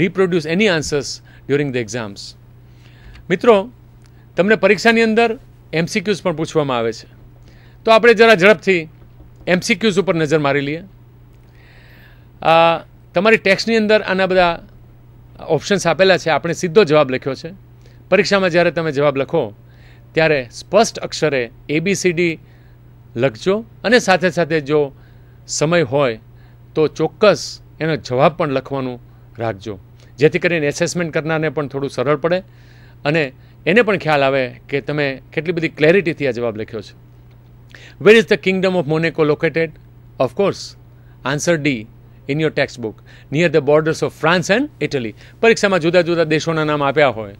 reproduce any answers during the exams. મિત્રો, તમને પરીક્ષાની અંદર MCQs પણ પૂછવામાં આવે છે, તો આપણે જરા ઝડપથી MCQs ઉપર નજર મારી લઈએ. તમારી ટેક્સ્ટની અંદર આના બધા ઓપ્શન્સ આપેલા છે. આપણે સીધો જવાબ લખ્યો છે. પરીક્ષામાં જ્યારે તમે જવાબ લખો ત્યારે સ્પષ્ટ અક્ષરે ABCD લખજો અને સાથે સાથે જો સમય હોય તો ચોક્કસ એનો જવાબ પણ લખવાનું રાખજો, જેથી કરીને એસેસમેન્ટ કરનારને પણ થોડું સરળ પડે અને એને પણ ખ્યાલ આવે કે તમે કેટલી બધી ક્લેરિટીથી આ જવાબ લખ્યો છે. Where is the kingdom of Monaco located? Of course, answer D in your text book, near the borders of France and Italy. પરીક્ષામાં જુદા જુદા દેશોના નામ આપ્યા હોય,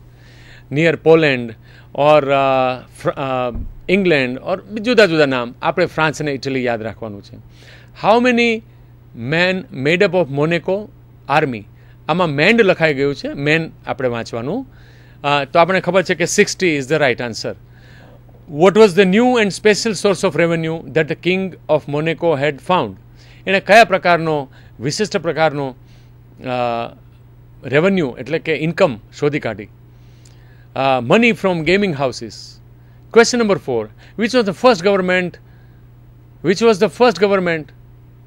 near Poland or England or જુદા જુદા નામ, આપણે ફ્રાન્સ અને ઇટલી યાદ રાખવાનું છે. How many men made up of Monaco army? આમાં મેન્ડ લખાઈ ગયું છે, મેન આપણે વાંચવાનું. તો આપણે ખબર છે કે 60 is the right answer. What was the new and special source of revenue that the king of Monaco had found? એણે કયા પ્રકારનો વિશિષ્ટ પ્રકારનો રેવન્યુ એટલે કે ઇન્કમ શોધી કાઢી? Money from gaming houses. Question number 4, which was the first government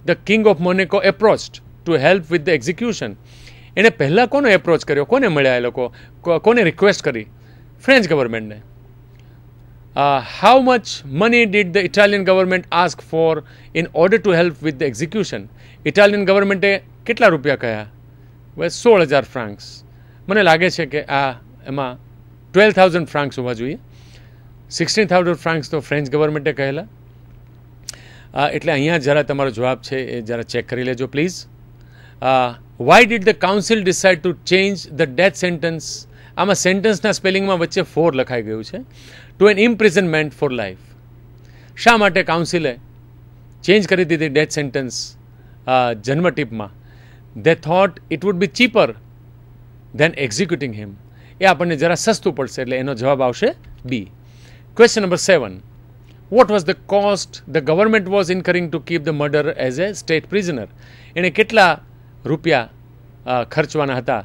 the king of Monaco approached to help with the execution? એણે પહેલાં કોનો એપ્રોચ કર્યો, કોને મળ્યા એ લોકો, કોને રિક્વેસ્ટ કરી? ફ્રેન્ચ ગવર્મેન્ટને. How much money did the Italian government ask for in order to help with the execution? Italian ગવર્મેન્ટે કેટલા રૂપિયા કહ્યા? 16,000 ફ્રાન્ક્સ. મને લાગે છે કે એમાં 12,000 ફ્રાન્ક્સ હોવા જોઈએ. 16,000 ફ્રાન્ક્સ તો ફ્રેન્ચ ગવર્મેન્ટે કહેલા. એટલે અહીંયા જરા તમારો જવાબ છે એ જરા ચેક કરી લેજો please. Why did the council decide to change the death sentence? આમાં સેન્ટન્સના સ્પેલિંગમાં વચ્ચે 4 લખાઈ ગયું છે. To an imprisonment for life. શા માટે કાઉન્સિલે ચેન્જ કરી દીધી ડેથ સેન્ટન્સ જન્મ ટીપમાં? They thought it would be cheaper than executing him. એ આપણને જરા સસ્તું પડશે, એટલે એનો જવાબ આવશે B. Question number 7, what was the cost the government was incurring to keep the murder as a state prisoner? એણે કેટલા રૂપિયા ખર્ચવાના હતા?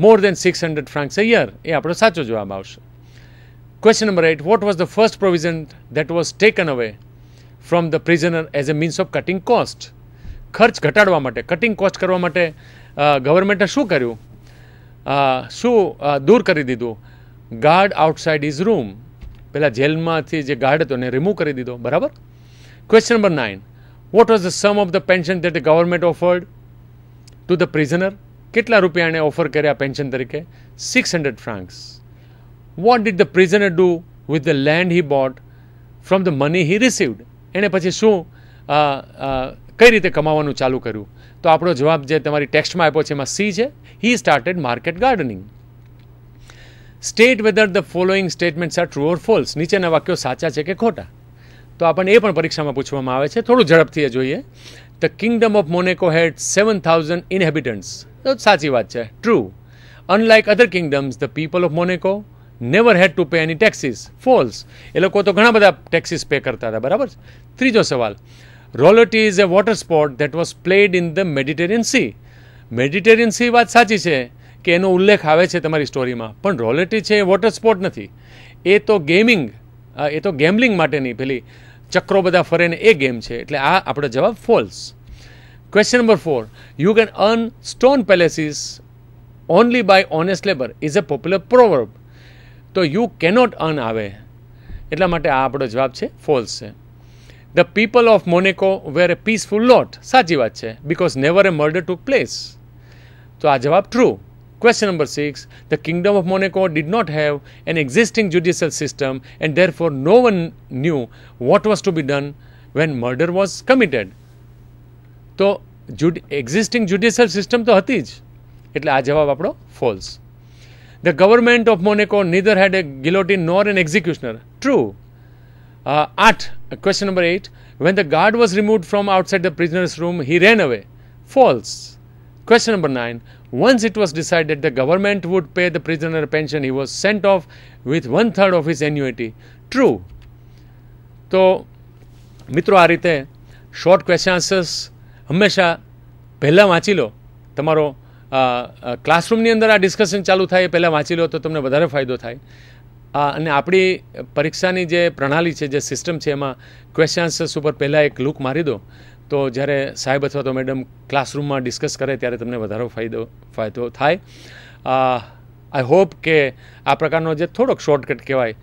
મોર દેન 600 ફ્રાન્ક્સ અ યર. એ આપણો સાચો જવાબ આવશે. Question number 8, vote was the first provision that was taken away from the prisoner as a means of cutting cost? ખર્ચ ઘટાડવા માટે, કટિંગ કોસ્ટ કરવા માટે ગવર્મેન્ટે શું કર્યું? શું દૂર કરી દીધું? Guard outside his room. પેલા જેલમાંથી જે ગાર્ડ હતો એને રિમૂવ કરી દીધો. બરાબર. Question number 9, what was the sum of the pension that the government offered to the prisoner? કેટલા રૂપિયા એણે ઓફર કર્યા પેન્શન તરીકે? 600 francs. What did the prisoner do with the land he bought from the money he received? એણે પછી શું કઈ રીતે કમાવાનું ચાલુ કર્યું? તો આપણો જવાબ જે તમારી ટેક્સ્ટમાં આપ્યો છે એમાં સી છે. He started market gardening. State whether the following statements are true or false? નીચેના વાક્યો સાચા છે કે ખોટા? તો આપણને એ પણ પરીક્ષામાં પૂછવામાં આવે છે. થોડું ઝડપથી જોઈએ. The kingdom of Monaco had 7,000 inhabitants. તો સાચી વાત છે, true. Unlike other kingdoms the people of Monaco never had to pay any taxes. False. એ લોકો તો ઘણા બધા ટેક્સીસ પે કરતા હતા. બરાબર. ત્રીજો સવાલ, roulette is a water sport that was played in the Mediterranean sea. Mediterranean sea વાત સાચી છે કે એનો ઉલ્લેખ આવે છે તમારી સ્ટોરીમાં, પણ રોલટી છે એ વોટર સ્પોર્ટ નથી. એ તો ગેમ્બલિંગ માટેની પેલી ચક્રો બધા ફરે ને એ ગેમ છે. એટલે આ આપણો જવાબ false. Question number 4, you can earn stone palaces only by honest labour is a popular proverb. તો યુ કેનોટ અર્ન આવે, એટલા માટે આ આપણો જવાબ છે ફોલ્સ છે. The people of Monaco were a peaceful lot. સાચી વાત છે, because never a murder took place. તો આ જવાબ true. Question number 6, the Kingdom of Monaco did not have an existing judicial system and therefore no one knew what was to be done when murder was committed. તો existing judicial system તો હતી જ, એટલે આ જવાબ આપણો false. The government of Monaco neither had a guillotine nor an executioner. True. 8. Question number 8. When the guard was removed from outside the prisoner's room, he ran away. False. Question number 9. Once it was decided the government would pay the prisoner a pension, he was sent off with 1/3 of his annuity. True. તો મિત્રો આ રીતે short question answers હંમેશા પહેલાં વાંચી લો. તમારો ક્લાસરૂમની અંદર આ ડિસ્કશન ચાલુ થાય એ પહેલાં વાંચી લો તો તમને વધારે ફાયદો થાય. અને આપણી પરીક્ષાની જે પ્રણાલી છે, જે સિસ્ટમ છે, એમાં ક્વેશ્ચન આન્સર્સ ઉપર પહેલાં એક લુક મારી દો તો જ્યારે સાહેબ અથવા તો મેડમ ક્લાસરૂમમાં ડિસ્કસ કરે ત્યારે તમને વધારે ફાયદો થાય. આઈ હોપ કે આ પ્રકારનો જે થોડોક શોર્ટકટ કહેવાય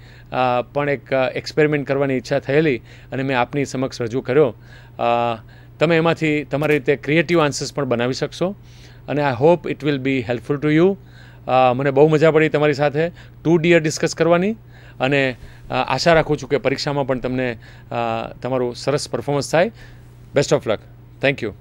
પણ એક એક્સપેરિમેન્ટ કરવાની ઈચ્છા થયેલી અને મેં આપની સમક્ષ રજૂ કર્યો. તમે એમાંથી તમારી રીતે ક્રિએટિવ આન્સર્સ પણ બનાવી શકશો અને I hope it will be helpful to you. મને બહુ મજા પડી તમારી સાથે 2D ડિસ્કસ કરવાની અને આશા રાખું છું કે પરીક્ષામાં પણ તમને તમારું સરસ પરફોર્મન્સ થાય. Best of luck. Thank you.